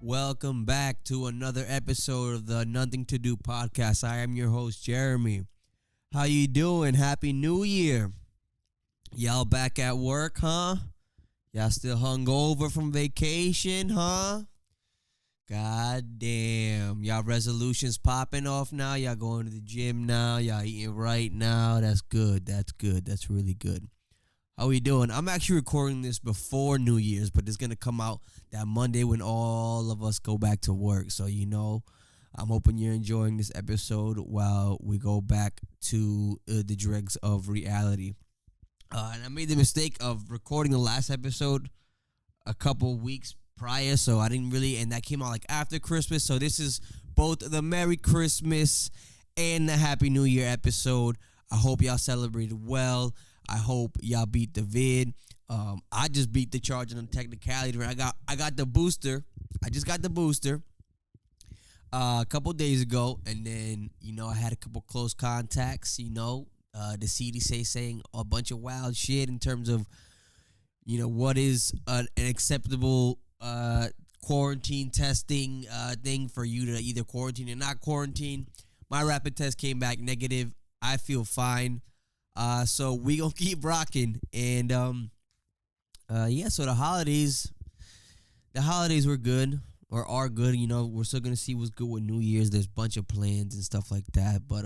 Welcome back to another episode of the Nothing to Do podcast. I am your host, Jeremy. How you doing? Happy New Year. Y'all back at work, huh? Y'all still hungover from vacation, huh? God damn. Y'all resolutions popping off now? Y'all going to the gym now? Y'all eating right now? That's good. That's really good. How we doing? I'm actually recording this before New Year's, but it's going to come out that Monday when all of us go back to work. So, I'm hoping you're enjoying this episode while we go back to the dregs of reality. And I made the mistake of recording the last episode a couple weeks prior, so I didn't really, and that came out like after Christmas. So this is both the Merry Christmas and the Happy New Year episode. I hope y'all celebrated well. I hope y'all beat the vid. I just beat the charge on the technicality. I got the booster. I just got the booster a couple days ago, and then I had a couple close contacts. The CDC saying a bunch of wild shit in terms of what is an acceptable quarantine testing thing for you to either quarantine or not quarantine. My rapid test came back negative. I feel fine. So we gonna keep rocking, and so the holidays were good or are good. We're still gonna see what's good with New Year's. There's a bunch of plans and stuff like that, but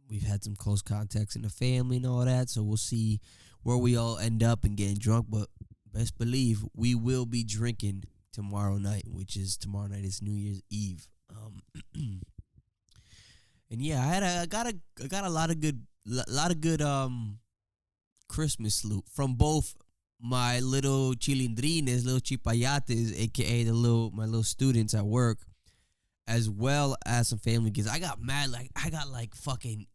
we've had some close contacts in the family and all that, so we'll see where we all end up and getting drunk. But best believe we will be drinking tomorrow night, which is New Year's Eve. And yeah, I got a lot of good Christmas loot from both my little chilindrines, little chipayates, aka my little students at work, as well as some family gifts. I got mad, I got fucking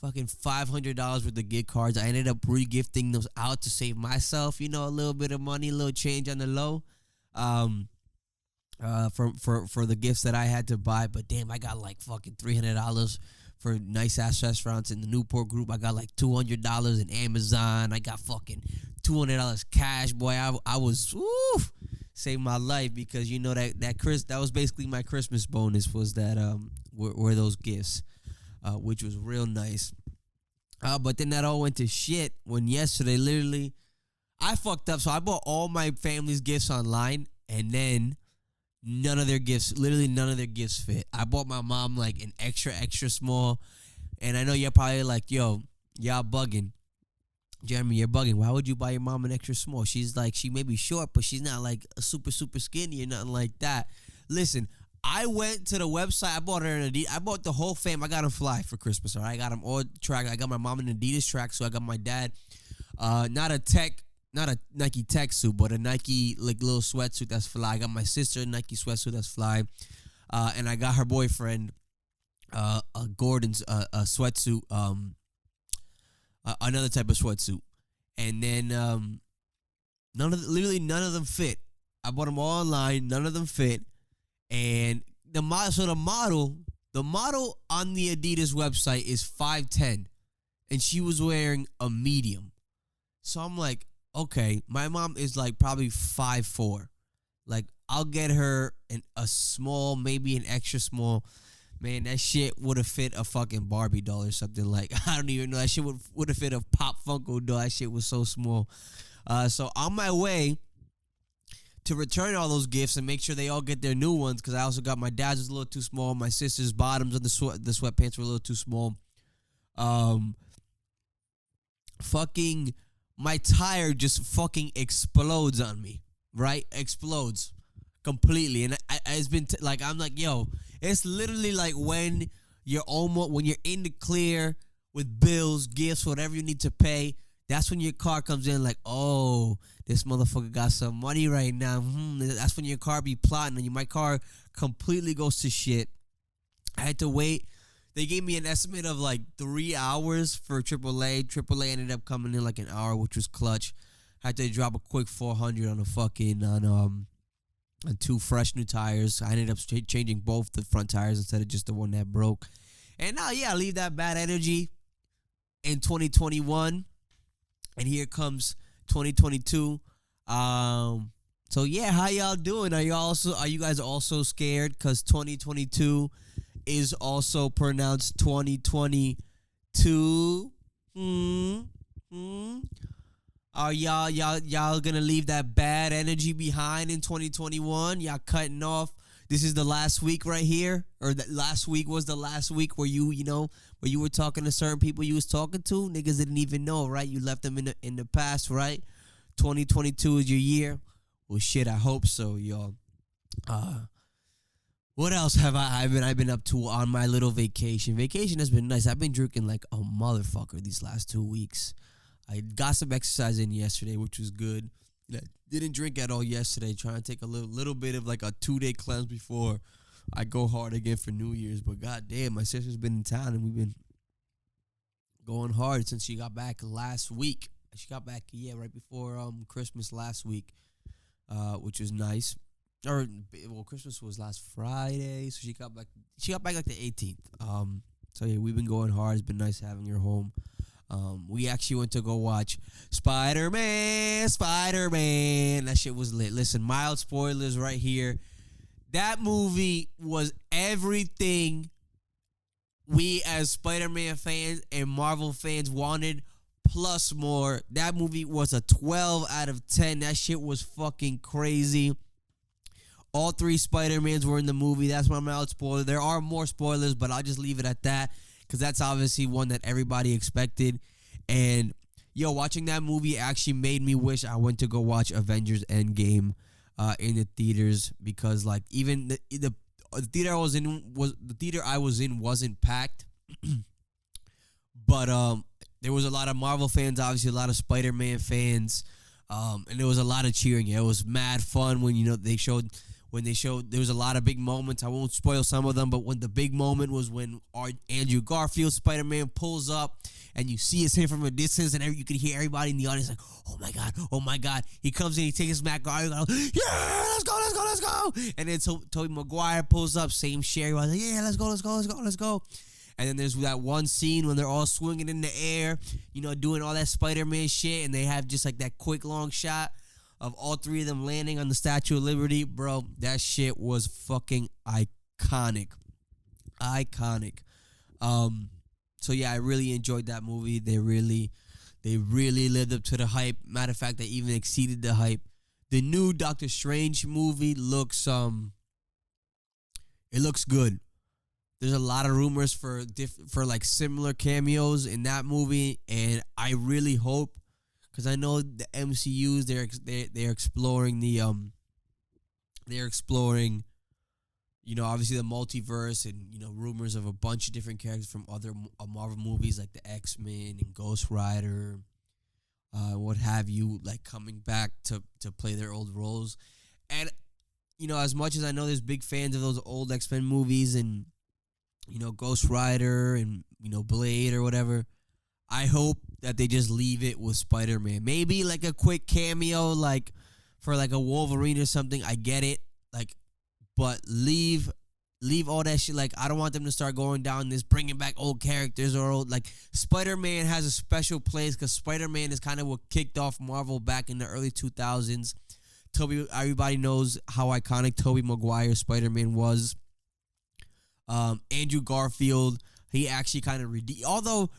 $500 worth of gift cards. I ended up re-gifting those out to save myself, a little bit of money, a little change on the low. For the gifts that I had to buy, but damn, I got fucking $300 for nice ass restaurants in the Newport group. I got $200 in Amazon. I got fucking $200 cash, boy. I was saved my life because that was basically my Christmas bonus was that were those gifts, which was real nice. But then that all went to shit when yesterday literally I fucked up. So I bought all my family's gifts online, and then none of their gifts fit. I bought my mom an extra small, and I know you're probably yo, y'all bugging. Jeremy, you're bugging. Why would you buy your mom an extra small? She's she may be short, but she's not a super skinny or nothing like that. Listen, I went to the website. I bought her an Adidas. I bought the whole fam. I got them fly for Christmas. All right, I got them all track. I got my mom an Adidas track, so I got my dad not a Nike tech suit, but a Nike little sweatsuit that's fly. I got my sister a Nike sweatsuit that's fly, and I got her boyfriend a Gordon's a sweatsuit, another type of sweatsuit, and then none of them fit. I bought them all online. None of them fit, and the model on the Adidas website is 5'10", and she was wearing a medium. So I'm like, okay, my mom is probably 5'4". I'll get her a small, maybe an extra small. Man, that shit would have fit a fucking Barbie doll or something. I don't even know. That shit would have fit a Pop Funko doll. That shit was so small. So on my way to return all those gifts and make sure they all get their new ones, because I also got my dad's was a little too small. My sister's bottoms of the sweatpants were a little too small. Fucking my tire just fucking explodes on me, right? Explodes completely. And it's been I'm yo, it's literally when you're in the clear with bills, gifts, whatever you need to pay. That's when your car comes in oh, this motherfucker got some money right now. That's when your car be plotting, and my car completely goes to shit. I had to wait. They gave me an estimate of 3 hours for AAA. AAA ended up coming in an hour, which was clutch. I had to drop a quick $400 on two fresh new tires. I ended up changing both the front tires instead of just the one that broke. And now, I leave that bad energy in 2021, and here comes 2022. So yeah, how y'all doing? Are you guys also scared cuz 2022 is also pronounced 2022? Hmm. Hmm. Are y'all gonna leave that bad energy behind in 2021? Y'all cutting off. This is the last week right here, or that last week was the last week where where you were talking to certain people you was talking to. Niggas didn't even know, right? You left them in the past, right? 2022 is your year. Well, shit, I hope so, y'all. Uh, what else have I've been up to on my little vacation? Vacation has been nice. I've been drinking like a motherfucker these last 2 weeks. I got some exercise in yesterday, which was good. I didn't drink at all yesterday. Trying to take a little bit of like a 2-day cleanse before I go hard again for New Year's. But goddamn, my sister's been in town and we've been going hard since she got back last week. She got back right before Christmas last week, which was nice. Or well, Christmas was last Friday, so she got back. She got back like the 18th. So yeah, we've been going hard. It's been nice having her home. We actually went to go watch Spider-Man. That shit was lit. Listen, mild spoilers right here. That movie was everything we as Spider-Man fans and Marvel fans wanted, plus more. That movie was a 12 out of 10. That shit was fucking crazy. All three Spider-Mans were in the movie. That's my mild spoiler. There are more spoilers, but I'll just leave it at that because that's obviously one that everybody expected. And, watching that movie actually made me wish I went to go watch Avengers Endgame in the theaters because, like, even the theater I was in wasn't packed, but there was a lot of Marvel fans, obviously a lot of Spider-Man fans, and there was a lot of cheering. It was mad fun when there was a lot of big moments. I won't spoil some of them, but when the big moment was when Andrew Garfield Spider-Man pulls up and you see his head from a distance and you can hear everybody in the audience like, oh my God. He comes in, he takes his Matt Garfield, yeah, let's go. And then Tobey Maguire pulls up, same share. He was like, yeah, let's go. And then there's that one scene when they're all swinging in the air, doing all that Spider-Man shit, and they have just like that quick long shot of all three of them landing on the Statue of Liberty. Bro, that shit was fucking iconic. So yeah, I really enjoyed that movie. They really lived up to the hype. Matter of fact, they even exceeded the hype. The new Doctor Strange movie looks it looks good. There's a lot of rumors for like similar cameos in that movie, and I really hope, because I know the MCU's they're exploring obviously the multiverse and rumors of a bunch of different characters from other Marvel movies like the X-Men and Ghost Rider, what have you, like coming back to play their old roles. And as much as I know there's big fans of those old X-Men movies and Ghost Rider and Blade or whatever, I hope that they just leave it with Spider-Man. Maybe like a quick cameo, like for like a Wolverine or something. I get it, but leave all that shit. Like, I don't want them to start going down this bringing back old characters or old. Like, Spider-Man has a special place because Spider-Man is kind of what kicked off Marvel back in the early 2000s. Everybody knows how iconic Tobey Maguire Spider-Man was. Andrew Garfield, he actually kind of although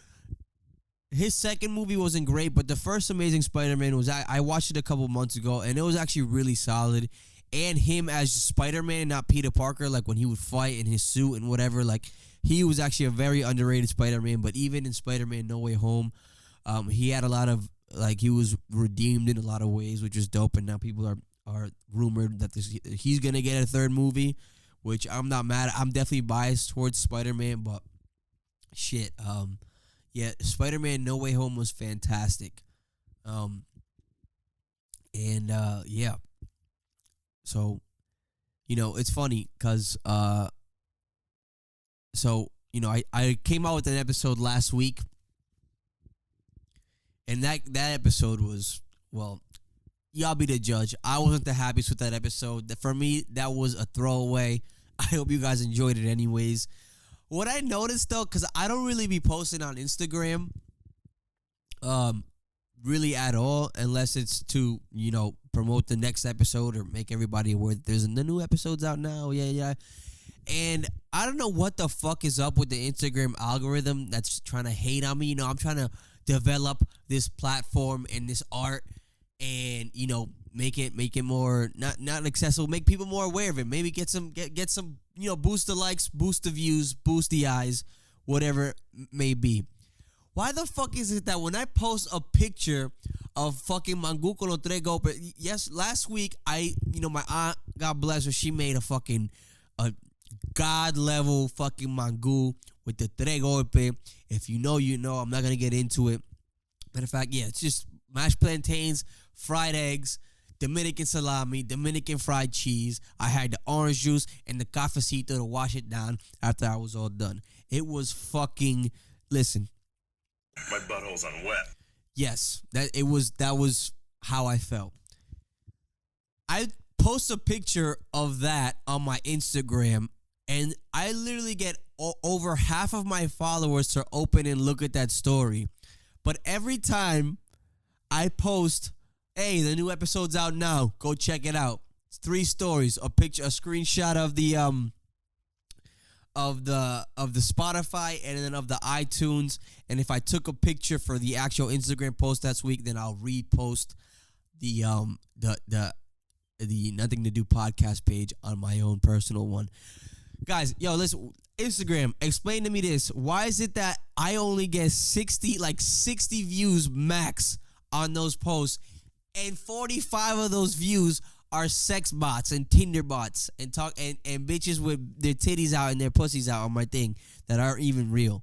his second movie wasn't great, but the first Amazing Spider-Man was, I watched it a couple months ago, and it was actually really solid. And him as Spider-Man, not Peter Parker, like when he would fight in his suit and whatever, like he was actually a very underrated Spider-Man. But even in Spider-Man No Way Home, he had a lot of, like, he was redeemed in a lot of ways, which is dope. And now people are rumored that he's going to get a third movie, which I'm not mad at. I'm definitely biased towards Spider-Man, but shit. Yeah, Spider-Man No Way Home was fantastic. Yeah. So, it's funny because, I came out with an episode last week, and that episode was, well, y'all be the judge. I wasn't the happiest with that episode. For me, that was a throwaway. I hope you guys enjoyed it anyways. What I noticed, though, because I don't really be posting on Instagram really at all, unless it's to, promote the next episode or make everybody aware that there's the new episodes out now. Yeah. And I don't know what the fuck is up with the Instagram algorithm that's trying to hate on me. I'm trying to develop this platform and this art and, make it more not accessible, make people more aware of it. Maybe get some boost the likes, boost the views, boost the eyes, whatever it may be. Why the fuck is it that when I post a picture of fucking Mangu con los tres golpes, yes, last week my aunt, God bless her, she made a god level fucking Mangu with the tres golpes. If you know, I'm not gonna get into it. Matter of fact, yeah, it's just mashed plantains, fried eggs, Dominican salami, Dominican fried cheese. I had the orange juice and the cafecito to wash it down after I was all done. It was fucking, listen. My butthole's on wet. Yes, that was how I felt. I post a picture of that on my Instagram, and I literally get over half of my followers to open and look at that story. But every time I post, hey, the new episode's out now, go check it out. It's 3 stories, a picture, a screenshot of the Spotify and then of the iTunes. And if I took a picture for the actual Instagram post that week, then I'll repost the Nothing to Do podcast page on my own personal one. Guys, listen, Instagram, explain to me this. Why is it that I only get 60 views max on those posts, and 45 of those views are sex bots and Tinder bots and and bitches with their titties out and their pussies out on my thing that aren't even real?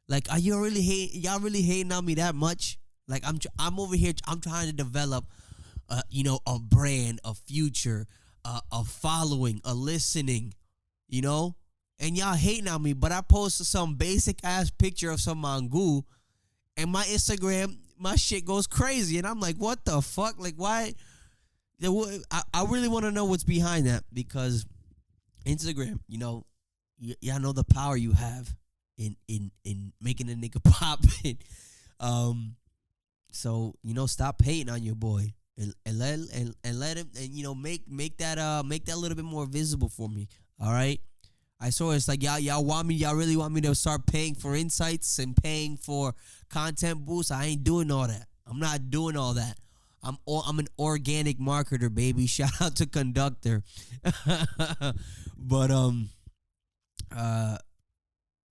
Like, are y'all really hating on me that much? Like, I'm over here, I'm trying to develop a brand, a future, a following, a listening, and y'all hating on me. But I posted some basic ass picture of some Mangu, and my Instagram, my shit goes crazy, and I'm like, what the fuck? Like, why? I really want to know what's behind that, because Instagram, y'all know the power you have in making a nigga pop. So stop hating on your boy and let him, and make that a little bit more visible for me. All right. I saw it's like y'all really want me to start paying for insights and paying for content boosts. I ain't doing all that. I'm not doing all that. I'm an organic marketer, baby. Shout out to Conductor. But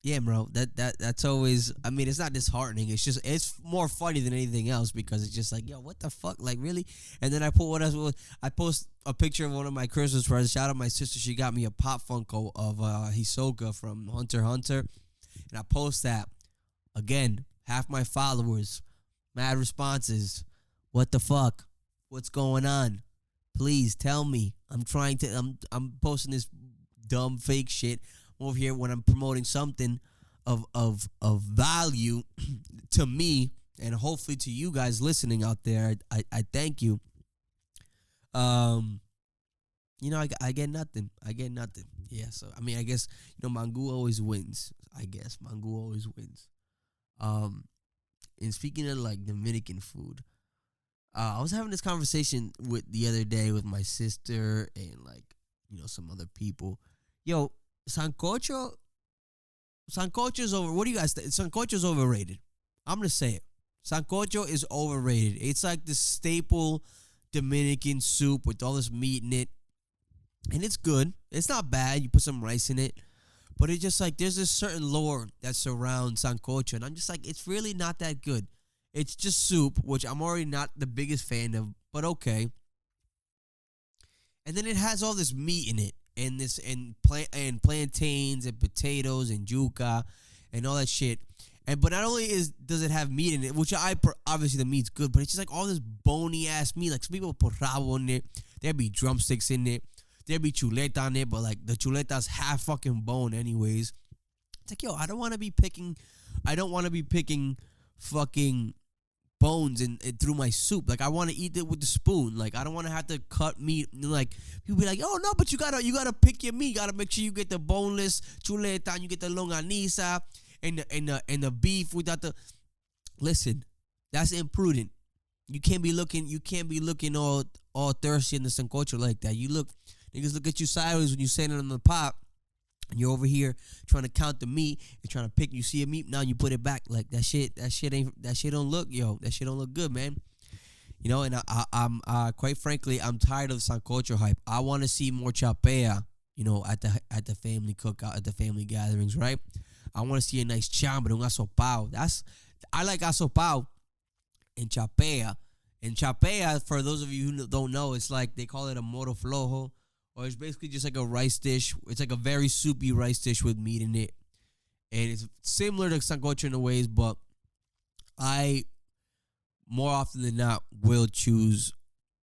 yeah, bro. That's always. I mean, it's not disheartening. It's more funny than anything else, because it's just like, yo, what the fuck, like, really? And then I post a picture of one of my Christmas presents. Shout out my sister. She got me a Pop Funko of Hisoka from Hunter x Hunter, and I post that. Again, half my followers, mad responses. What the fuck? What's going on? Please tell me. I'm posting this dumb fake shit over here when I'm promoting something of value to me, and hopefully to you guys listening out there. I thank you. I get nothing. Yeah, so I mean, I guess Mangu always wins. And speaking of like Dominican food, I was having this conversation the other day with my sister and some other people. Yo, sancocho is over. What do you guys think? Sancocho is overrated. I'm gonna say it. Sancocho is overrated. It's like the staple Dominican soup with all this meat in it, and it's good. It's not bad. You put some rice in it, but it's just like there's this certain lore that surrounds sancocho, and I'm just like, it's really not that good. It's just soup, which I'm already not the biggest fan of, but okay. And then it has all this meat in it, and plantains and potatoes and yuca and all that shit. But not only does it have meat in it, which obviously the meat's good, but it's just like all this bony ass meat. Like, some people put rabo in it. There'd be drumsticks in it. There'd be chuleta on it, but like the chuleta's half fucking bone anyways. It's like, yo, I don't want to be picking fucking bones and through my soup. Like, I want to eat it with the spoon. Like, I don't want to have to cut meat. Like, people be like, oh no, but you gotta pick your meat. You gotta make sure you get the boneless chuleta and you get the longaniza and the beef without the. Listen, that's imprudent. You can't be looking all thirsty in the sancocho like that. Niggas look at you sideways when you standing on the pot. And you're over here trying to count the meat. You're trying to pick. You see a meat now, you put it back like that shit. That shit don't look, yo. That shit don't look good, man. You know, and I'm quite frankly, I'm tired of sancocho hype. I want to see more chapea. You know, at the family cookout, at the family gatherings, right? I want to see a nice chambre, un asopao. I like asopao and chapea. And chapea, for those of you who don't know, it's like they call it a moro flojo, or it's basically just like a rice dish. It's like a very soupy rice dish with meat in it, and it's similar to sancocho in a ways, but I more often than not will choose,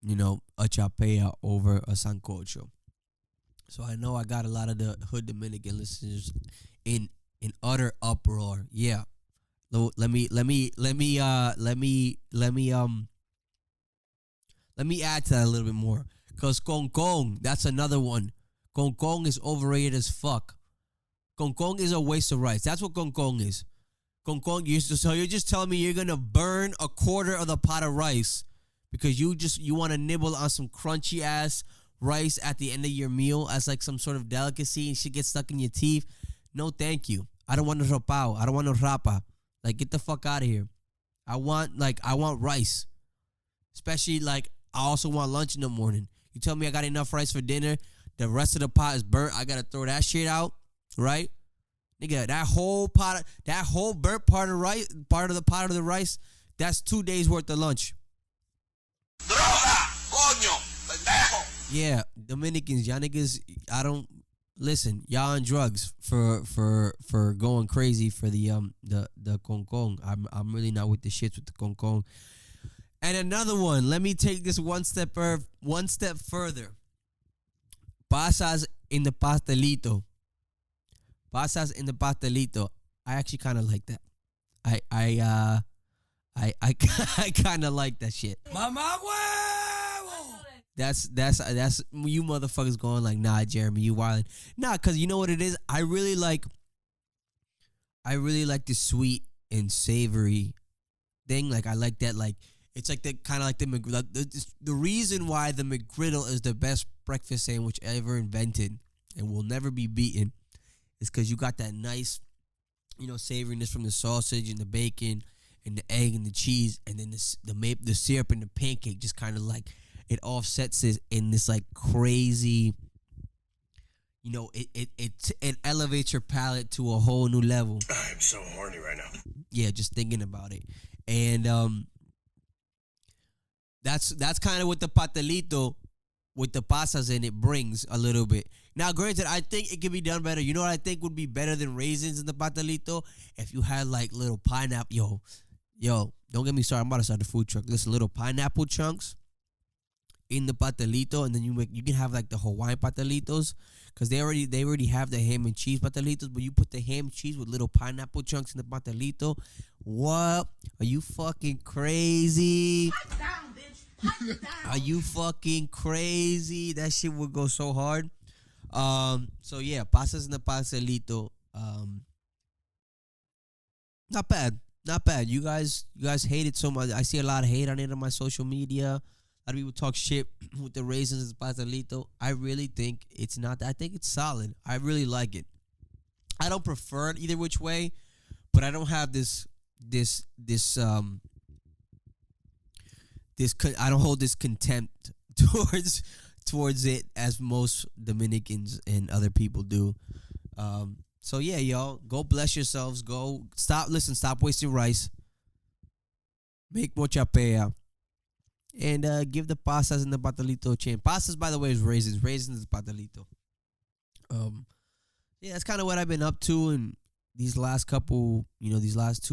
you know, a chapea over a sancocho. So I know I got a lot of the hood Dominican listeners in utter uproar. Yeah. Let me add to that a little bit more. Cause Kong, that's another one. Kong is overrated as fuck. Kong is a waste of rice. That's what Kong is. Kong, so you're just telling me you're gonna burn a quarter of the pot of rice because you want to nibble on some crunchy ass rice at the end of your meal as like some sort of delicacy and shit gets stuck in your teeth. No, thank you. I don't want no ropao. I don't want no rapa. Like, get the fuck out of here. I want rice. Especially, like, I also want lunch in the morning. You tell me I got enough rice for dinner. The rest of the pot is burnt. I got to throw that shit out, right? Nigga, that whole burnt part of the pot of the rice, that's 2 days worth of lunch. Droga, coño, pendejo. Yeah, Dominicans, y'all niggas, listen, y'all on drugs for going crazy for the concon. I'm really not with the shits with the concon. And another one, let me take this one step further. Pasas in the pastelito. Pasas in the pastelito. I actually kind of like that. I kind of like that shit. Mamá huevo. That's you motherfuckers going like, nah, Jeremy, you wildin'. Nah, cause you know what it is. I really like the sweet and savory thing. Like I like that. Like it's like the kind of like the reason why the McGriddle is the best breakfast sandwich ever invented and will never be beaten is because you got that nice, you know, savoriness from the sausage and the bacon and the egg and the cheese, and then the syrup and the pancake just kind of like it offsets it in this like crazy, you know, it elevates your palate to a whole new level. I'm so horny right now. Yeah, just thinking about it. And that's kind of what the pastelito with the pasas in it brings a little bit. Now, granted, I think it could be done better. You know what I think would be better than raisins in the pastelito? If you had like little pineapple, yo, don't get me started. I'm about to start a food truck. Listen, little pineapple chunks in the pastelito, and then you can have like the Hawaiian pastelitos because they already have the ham and cheese pastelitos, but you put the ham and cheese with little pineapple chunks in the pastelito. What? Are you fucking crazy? Pipe down, bitch. Pipe down. Are you fucking crazy? That shit would go so hard. So yeah, pasas in the pastelito. Not bad. You guys hate it so much. I see a lot of hate on it on my social media. A lot of people talk shit with the raisins and pastelito. I really think it's not. I think it's solid. I really like it. I don't prefer it either which way, but I don't have I don't hold this contempt towards it as most Dominicans and other people do. So yeah, y'all, go bless yourselves. Go stop wasting rice. Make more chapea. And give the pastas and the pastelito a chance. Pastas, by the way, is raisins. Raisins is pastelito. Yeah, that's kind of what I've been up to in these last 2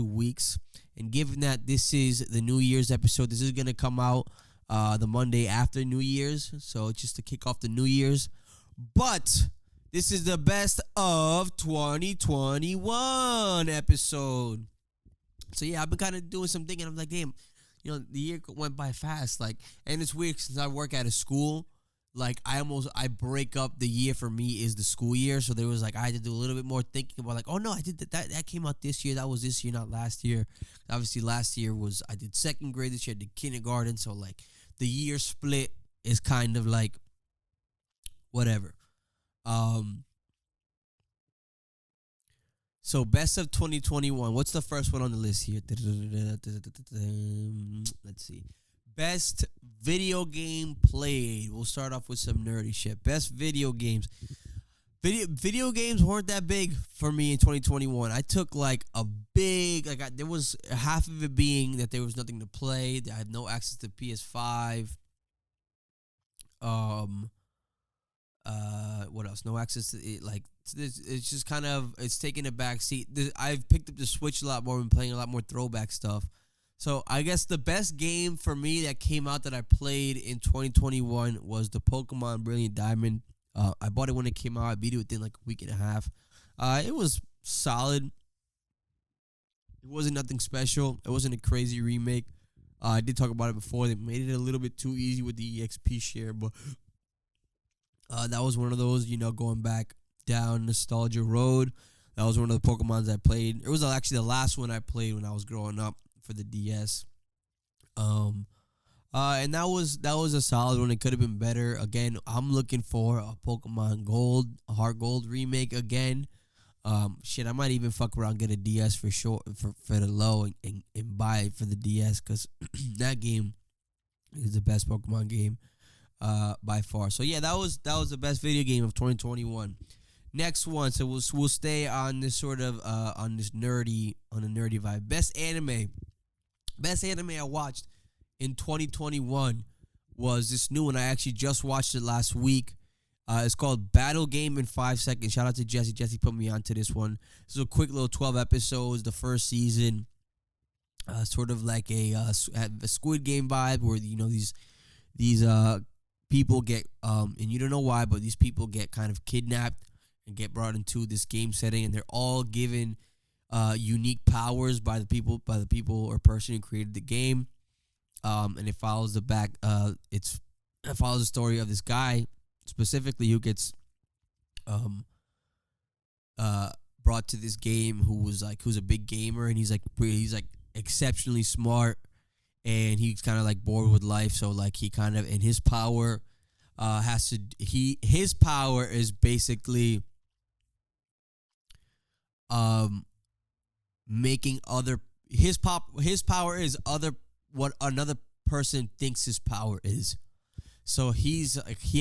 weeks. And given that this is the New Year's episode, this is going to come out the Monday after New Year's. So just to kick off the New Year's. But this is the best of 2021 episode. So yeah, I've been kind of doing some thinking. I'm like, damn, you know, the year went by fast. Like, and it's weird since I work at a school. like I break up the year for me is the school year, so there was like I had to do a little bit more thinking about like, oh no, I did that came out this year, that was this year, not last year. Obviously last year was I did second grade, this year I did kindergarten, so like the year split is kind of like whatever. Um so best of 2021. What's the first one on the list here? Let's see. Best video game played. We'll start off with some nerdy shit. Best video games. Video games weren't that big for me in 2021. I took like a big there was half of it being that there was nothing to play. I had no access to PS5. What else? No access to it. Like it's just kind of it's taking a back seat. I've picked up the Switch a lot more and playing a lot more throwback stuff. So I guess the best game for me that came out that I played in 2021 was the Pokemon Brilliant Diamond. I bought it when it came out. I beat it within like a week and a half. It was solid. It wasn't nothing special. It wasn't a crazy remake. I did talk about it before. They made it a little bit too easy with the EXP share, but that was one of those, going back down nostalgia road. That was one of the Pokemons I played. It was actually the last one I played when I was growing up for the DS. And that was a solid one. It could have been better. Again, I'm looking for a Pokemon Gold, a Heart Gold remake again. I might even fuck around, get a DS for sure for the low and buy it for the DS because that game is the best Pokemon game by far. So yeah, that was the best video game of 2021. Next one, so we'll stay on this sort of on a nerdy vibe. Best anime I watched in 2021 was this new one. I actually just watched it last week. It's called Battle Game in 5 Seconds. Shout out to Jesse. Jesse put me onto this one. This is a quick little 12 episodes. The first season, sort of like a Squid Game vibe, where these people get and you don't know why, but these people get kind of kidnapped and get brought into this game setting, and they're all given unique powers by the people or person who created the game. And it follows it follows the story of this guy specifically who gets brought to this game, who's a big gamer, and he's exceptionally smart, and he's kind of like bored with life, so like he kind of, and his power his power is basically making his power is what another person thinks his power is. So he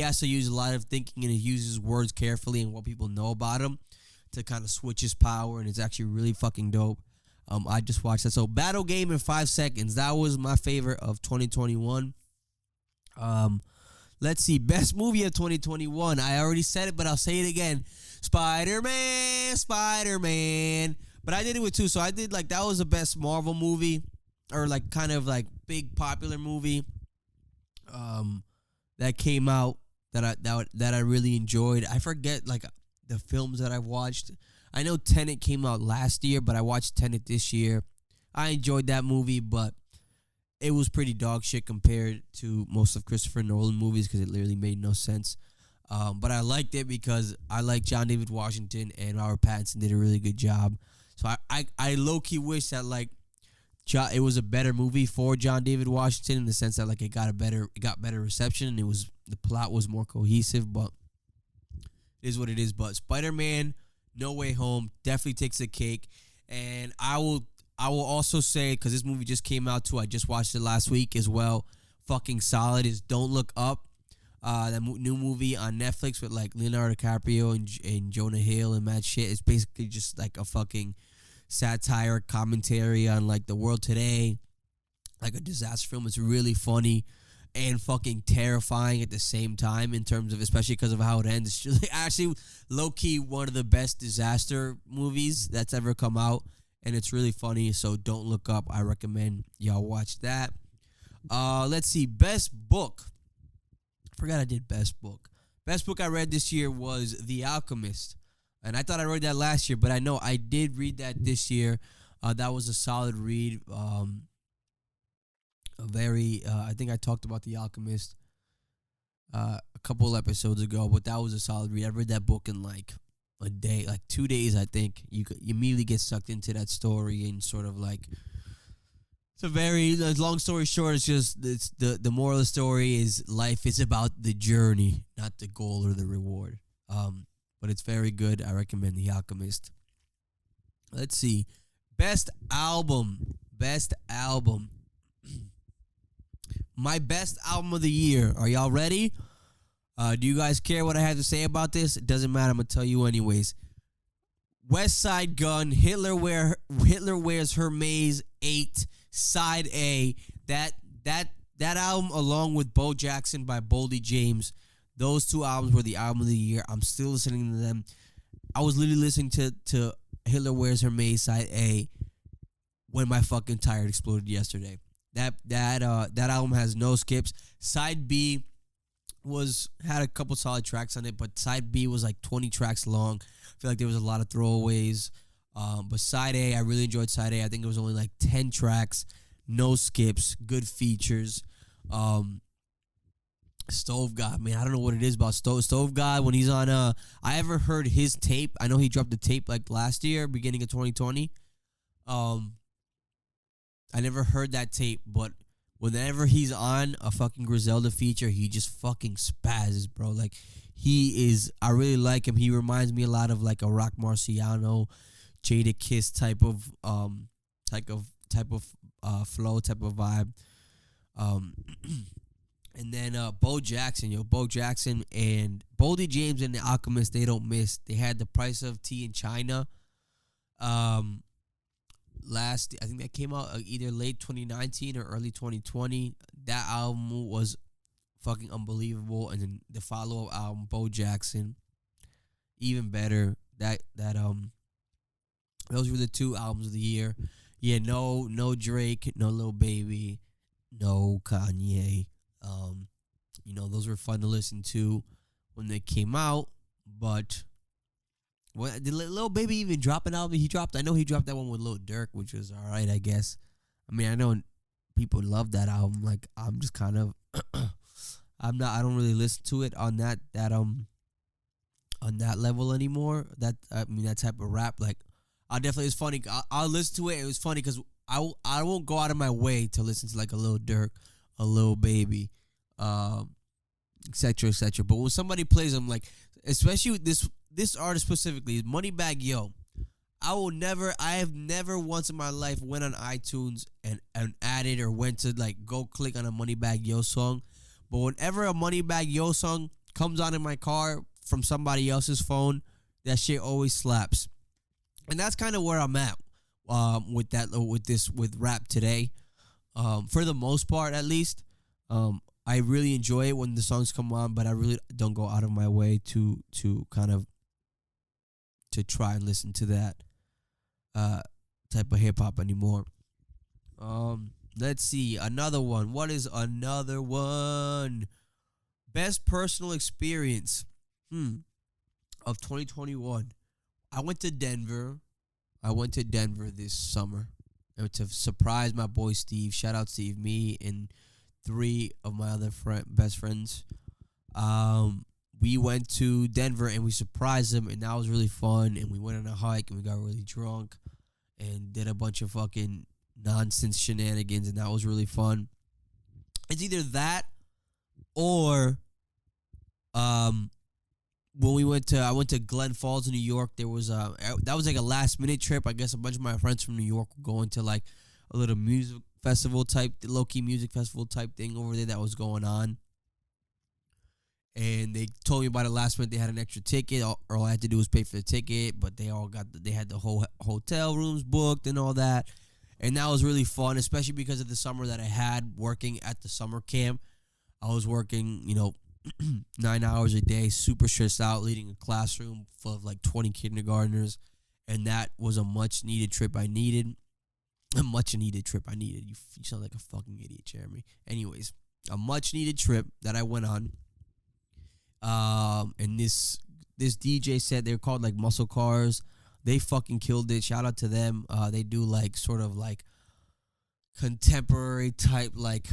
has to use a lot of thinking, and he uses words carefully and what people know about him to kind of switch his power, and it's actually really fucking dope. I just watched that. So Battle Game in 5 Seconds. That was my favorite of 2021. Let's see. Best movie of 2021. I already said it, but I'll say it again. Spider-Man. But I did it with two. So I did that was the best Marvel movie, or kind of big popular movie that came out that I really enjoyed. I forget the films that I've watched. I know Tenet came out last year, but I watched Tenet this year. I enjoyed that movie, but it was pretty dog shit compared to most of Christopher Nolan movies because it literally made no sense. But I liked it because I like John David Washington, and Robert Pattinson did a really good job. So I low-key wish that it was a better movie for John David Washington, in the sense that it got better reception, and the plot was more cohesive. But it is what it is. But Spider-Man No Way Home definitely takes the cake, and I will also say, because this movie just came out too, I just watched it last week as well, fucking solid, is Don't Look Up. That new movie on Netflix with Leonardo DiCaprio and Jonah Hill and Matt Shit. It's basically just a fucking satire commentary on the world today, a disaster film. It's really funny and fucking terrifying at the same time, in terms of, especially because of how it ends. It's just actually low-key one of the best disaster movies that's ever come out, and it's really funny. So Don't Look Up. I recommend y'all watch that. Let's see. Best book. I forgot I did best book. Best book I read this year was The Alchemist. And I thought I read that last year, but I know I did read that this year. That was a solid read. I think I talked about The Alchemist a couple episodes ago, but that was a solid read. I read that book in like a day, like 2 days, I think. You immediately get sucked into that story and sort of like. It's a very long story short. It's the moral of the story is life is about the journey, not the goal or the reward. But it's very good. I recommend The Alchemist. Let's see, best album. My best album of the year. Are y'all ready? Do you guys care what I have to say about this? It doesn't matter. I'm gonna tell you anyways. West Side Gun, Hitler Wears Hermes 8, Side A. That album, along with Bo Jackson by Boldy James, those two albums were the album of the year. I'm still listening to them. I was literally listening to Hitler Wears Hermes Side A when my fucking tire exploded yesterday. That album has no skips. Side B had a couple solid tracks on it, but Side B was like 20 tracks long. I feel like there was a lot of throwaways. But Side A, I really enjoyed Side A. I think it was only like 10 tracks, no skips, good features. Stove God, man, I don't know what it is about Stove God when he's on. I ever heard his tape. I know he dropped the tape like last year, beginning of 2020. I never heard that tape, but whenever he's on a fucking Griselda feature, he just fucking spazzes, bro. Like I really like him. He reminds me a lot of like a Rock Marciano, Jada Kiss type of flow, type of vibe. And then Bo Jackson and Boldy James and The Alchemist, they don't miss. They had The Price of Tea in China. I think that came out either late 2019 or early 2020. That album was fucking unbelievable. And then the follow-up album, Bo Jackson, even better. Those were the two albums of the year. Yeah, no Drake, no Lil Baby, no Kanye. Those were fun to listen to when they came out, but did Lil Baby even drop an album? I know he dropped that one with Lil Durk, which was all right, I guess. I mean, I know people love that album. Like, I'm just kind of, I don't really listen to it on that level anymore. That type of rap. Like, it's funny. I'll listen to it. It was funny because I won't go out of my way to listen to like a Lil Durk, a Lil Baby, etc., etc. But when somebody plays them, like, especially with this artist specifically, Moneybagg Yo, I have never once in my life went on iTunes and added or went to like go click on a Moneybagg Yo song. But whenever a Moneybagg Yo song comes on in my car from somebody else's phone, that shit always slaps. And that's kind of where I'm at with rap today. For the most part, at least. I really enjoy it when the songs come on, but I really don't go out of my way to kind of to try and listen to that type of hip hop anymore. Let's see, another one. What is another one? Best personal experience of 2021. I went to Denver this summer to surprise my boy Steve. Shout out Steve, me and 3 of my other best friends. We went to Denver and we surprised him, and that was really fun. And we went on a hike and we got really drunk and did a bunch of fucking nonsense shenanigans, and that was really fun. It's either that or when I went to Glen Falls in New York. There was that was like a last minute trip. I guess a bunch of my friends from New York were going to like a little music festival type, low-key music festival type thing over there that was going on. And they told me about it last minute. They had an extra ticket. All I had to do was pay for the ticket, but they had the whole hotel rooms booked and all that. And that was really fun, especially because of the summer that I had working at the summer camp. I was working, 9 hours a day, super stressed out, leading a classroom full of like 20 kindergartners. And that was a much-needed trip I needed. A much-needed trip I needed. You sound like a fucking idiot, Jeremy. Anyways, a much-needed trip that I went on. And this DJ set, they're called like Muscle Cars. They fucking killed it. Shout out to them. They do like sort of like contemporary type like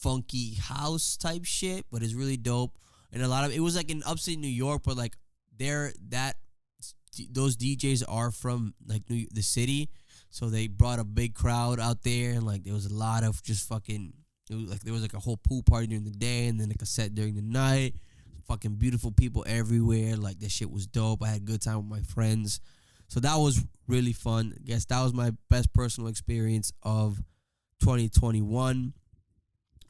funky house type shit, but it's really dope. And a lot of it was like in upstate New York, but like those DJs are from like the city, so they brought a big crowd out there, and like there was a lot of just fucking. It was like there was like a whole pool party during the day, and then like a set during the night. Fucking beautiful people everywhere. Like that shit was dope. I had a good time with my friends, so that was really fun. I guess that was my best personal experience of 2021.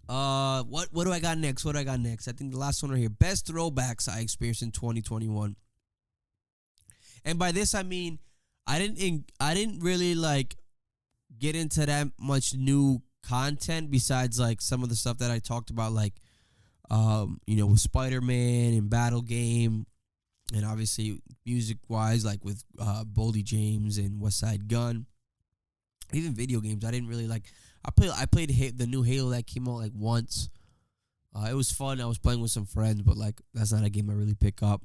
What do I got next? What do I got next? I think the last one right here. Best throwbacks I experienced in 2021. And by this I mean I didn't really like get into that much new content besides like some of the stuff that I talked about, like with Spider-Man and Battle Game, and obviously music-wise, like with Boldy James and West Side Gun. Even video games, I didn't really like. I played the new Halo that came out like once. It was fun. I was playing with some friends, but like that's not a game I really pick up.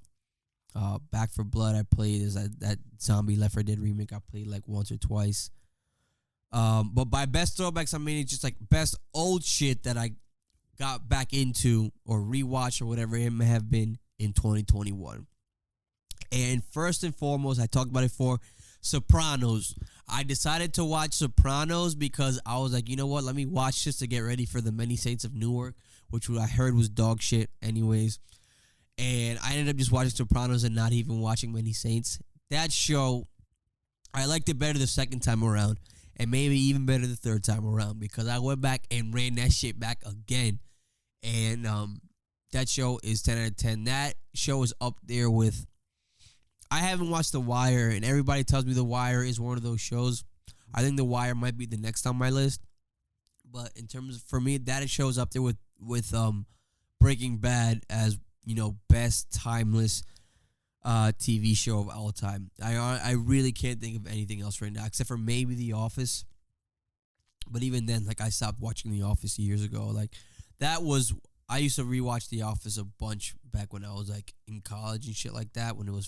Back for Blood, I played is that zombie Left 4 Dead remake. I played like once or twice. But by best throwbacks, I mean it's just like best old shit that I got back into or rewatched or whatever it may have been in 2021. And first and foremost, I talked about it before, Sopranos. I decided to watch Sopranos because I was like, you know what, let me watch this to get ready for The Many Saints of Newark, which I heard was dog shit anyways. And I ended up just watching Sopranos and not even watching Many Saints. That show, I liked it better the second time around, and maybe even better the third time around, because I went back and ran that shit back again. And that show is 10 out of 10. That show is up there with... I haven't watched The Wire, and everybody tells me The Wire is one of those shows. I think The Wire might be the next on my list. But in terms of, for me, that shows up there with Breaking Bad as, best timeless TV show of all time. I really can't think of anything else right now, except for maybe The Office. But even then, like, I stopped watching The Office years ago. Like, I used to rewatch The Office a bunch back when I was like in college and shit like that, when it was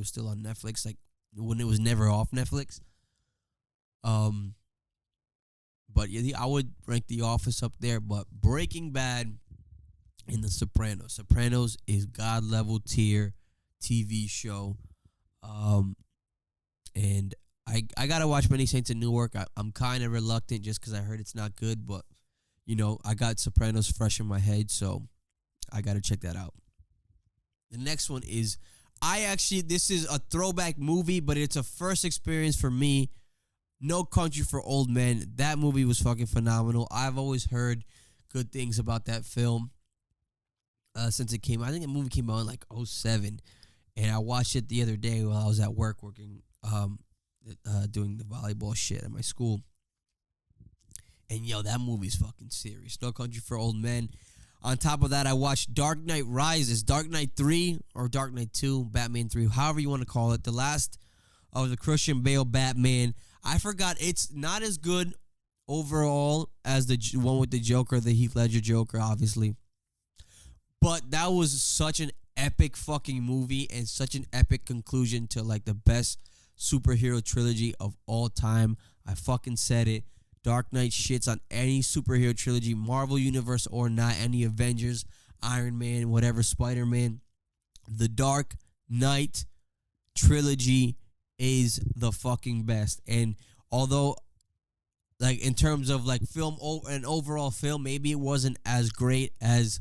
still on Netflix, like when it was never off Netflix. But yeah, I would rank The Office up there, but Breaking Bad and The Sopranos. Sopranos is god level tier TV show. And I gotta watch Many Saints in Newark. I'm kind of reluctant just because I heard it's not good, but I got Sopranos fresh in my head, so I gotta check that out. The next one is, this is a throwback movie, but it's a first experience for me. No Country for Old Men. That movie was fucking phenomenal. I've always heard good things about that film since it came out. I think the movie came out in like 2007, and I watched it the other day while I was at work working, doing the volleyball shit at my school. And that movie's fucking serious. No Country for Old Men. On top of that, I watched Dark Knight Rises, Dark Knight 3 or Dark Knight 2, Batman 3, however you want to call it. The last of the Christian Bale Batman. I forgot, it's not as good overall as the one with the Joker, the Heath Ledger Joker, obviously. But that was such an epic fucking movie and such an epic conclusion to like the best superhero trilogy of all time. I fucking said it. Dark Knight shits on any superhero trilogy, Marvel Universe or not, any Avengers, Iron Man, whatever, Spider-Man. The Dark Knight trilogy is the fucking best. And although, like, in terms of, like, film, an overall film, maybe it wasn't as great as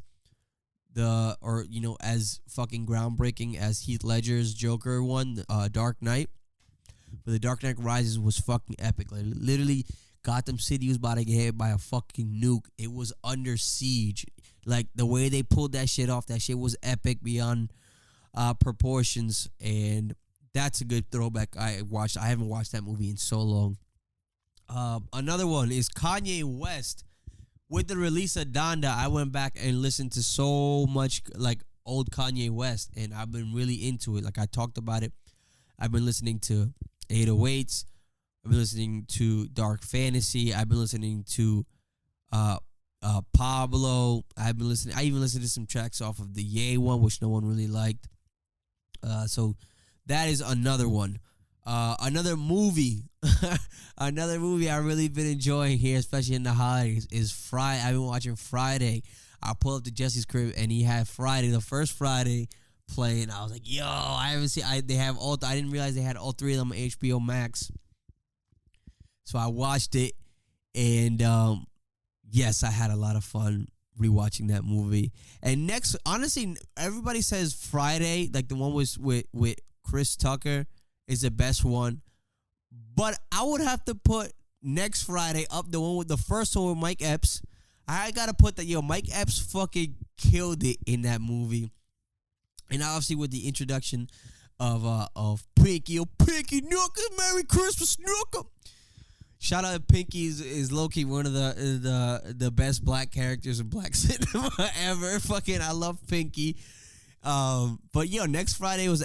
as fucking groundbreaking as Heath Ledger's Joker one, Dark Knight. But The Dark Knight Rises was fucking epic. Like, literally, Gotham City was about to get hit by a fucking nuke. It was under siege. Like, the way they pulled that shit off, that shit was epic beyond proportions. And that's a good throwback I watched. I haven't watched that movie in so long. Another one is Kanye West. With the release of Donda, I went back and listened to so much, like, old Kanye West. And I've been really into it. Like, I talked about it. I've been listening to 808s. I've been listening to Dark Fantasy. I've been listening to Pablo. I even listened to some tracks off of the Ye one, which no one really liked. So that is another one. Another movie, another movie I really been enjoying here, especially in the holidays, is Friday. I've been watching Friday. I pulled up to Jesse's crib and he had Friday, the first Friday, playing. I was like, yo, I haven't seen. They have all. I didn't realize they had all three of them on HBO Max. So I watched it, and yes, I had a lot of fun rewatching that movie. And next, honestly, everybody says Friday, like the one with Chris Tucker, is the best one. But I would have to put next Friday up the one with the first one with Mike Epps. I gotta put that, Mike Epps fucking killed it in that movie. And obviously with the introduction of Pinky, Pinky Nooka, Merry Christmas Nooka. Shout out to Pinky is low-key one of the best black characters in black cinema ever. Fucking I love Pinky. But next Friday was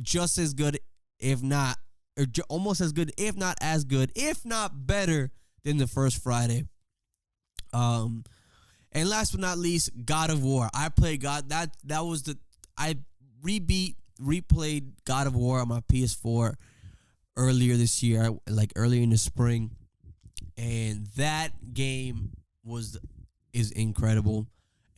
just as good, if not, or almost as good, if not as good, if not better than the first Friday. And last but not least, God of War. I played I replayed God of War on my PS4 earlier this year, like earlier in the spring, and that game is incredible.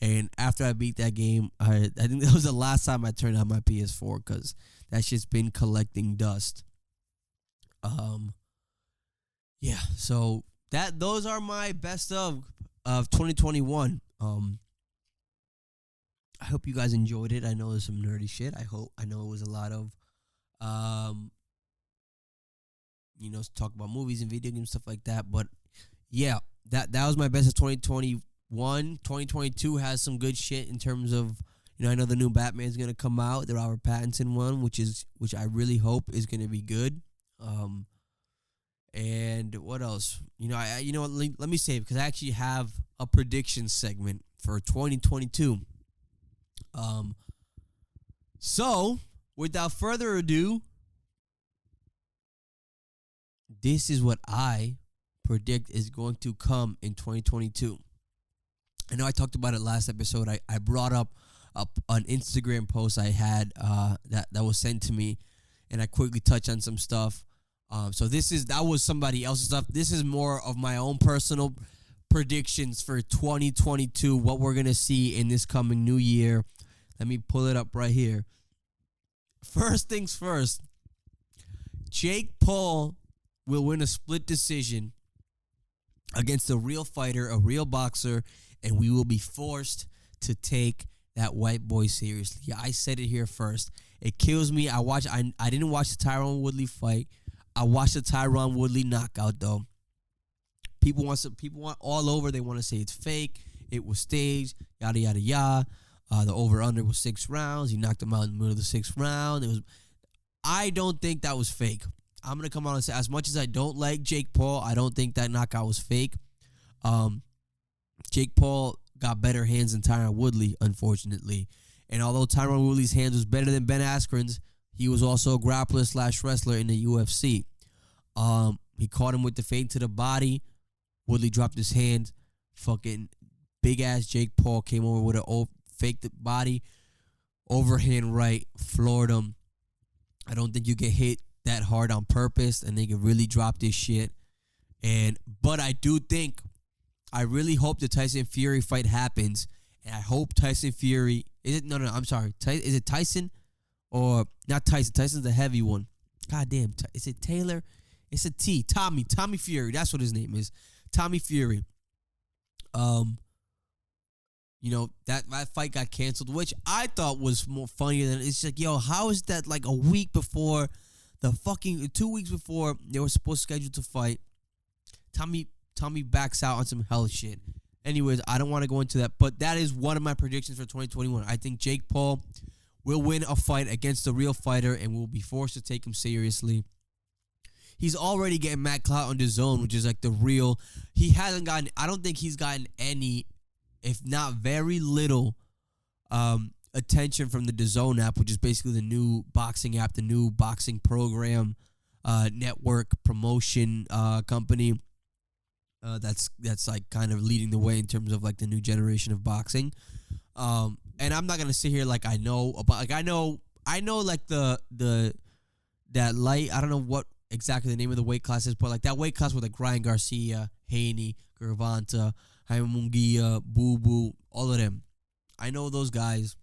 And after I beat that game, I think that was the last time I turned on my PS4 because that shit's been collecting dust. Yeah. So those are my best of 2021. I hope you guys enjoyed it. I know there's some nerdy shit. I know it was a lot of talk about movies and video games, stuff like that. But yeah, that was my best of 2021. 2022 has some good shit in terms of, I know the new Batman's gonna come out, the Robert Pattinson one, which I really hope is gonna be good. And what else? Let me save, because I actually have a prediction segment for 2022. So without further ado, this is what I predict is going to come in 2022. I know I talked about it last episode. I brought up an Instagram post I had that was sent to me, and I quickly touched on some stuff. So that was somebody else's stuff. This is more of my own personal predictions for 2022, what we're going to see in this coming new year. Let me pull it up right here. First things first, Jake Paul will win a split decision against a real fighter, a real boxer, and we will be forced to take that white boy seriously. Yeah, I said it here first. It kills me. I didn't watch the Tyron Woodley fight. I watched the Tyron Woodley knockout though. People want all over. They want to say it's fake. It was staged. Yada yada yada. The over under was 6 rounds. He knocked him out in the middle of the 6th round. I don't think that was fake. I'm gonna come out and say, as much as I don't like Jake Paul, I don't think that knockout was fake. Jake Paul got better hands than Tyron Woodley, unfortunately. And although Tyron Woodley's hands was better than Ben Askren's, he was also a grappler / wrestler in the UFC. He caught him with the fade to the body. Woodley dropped his hand. Fucking big ass Jake Paul came over with a faked body, overhand right, floored him. I don't think you get hit that hard on purpose, and they could really drop this shit. But I do think, I really hope the Tyson Fury fight happens, and I hope Tyson Fury I'm sorry. Is it Tyson or not Tyson? Tyson's the heavy one. God damn, is it Taylor? It's a T. Tommy Fury. That's what his name is. Tommy Fury. That fight got canceled, which I thought was more funnier than it's like, yo, how is that like a week before 2 weeks before they were supposed to schedule to fight? Tommy backs out on some hell shit. Anyways, I don't want to go into that, but that is one of my predictions for 2021. I think Jake Paul will win a fight against a real fighter and will be forced to take him seriously. He's already getting mad clout on DAZN, which is like the real. I don't think he's gotten any, if not very little, attention from the DAZN app, which is basically the new boxing app, the new boxing program, network promotion company. That's like kind of leading the way in terms of like the new generation of boxing. And I'm not gonna sit here like I know about, like I know like the that light. I don't know what exactly the name of the weight class is, but like that weight class with like Ryan Garcia, Haney, Gervonta, Jaime Munguia, Boo Boo, all of them. I know those guys.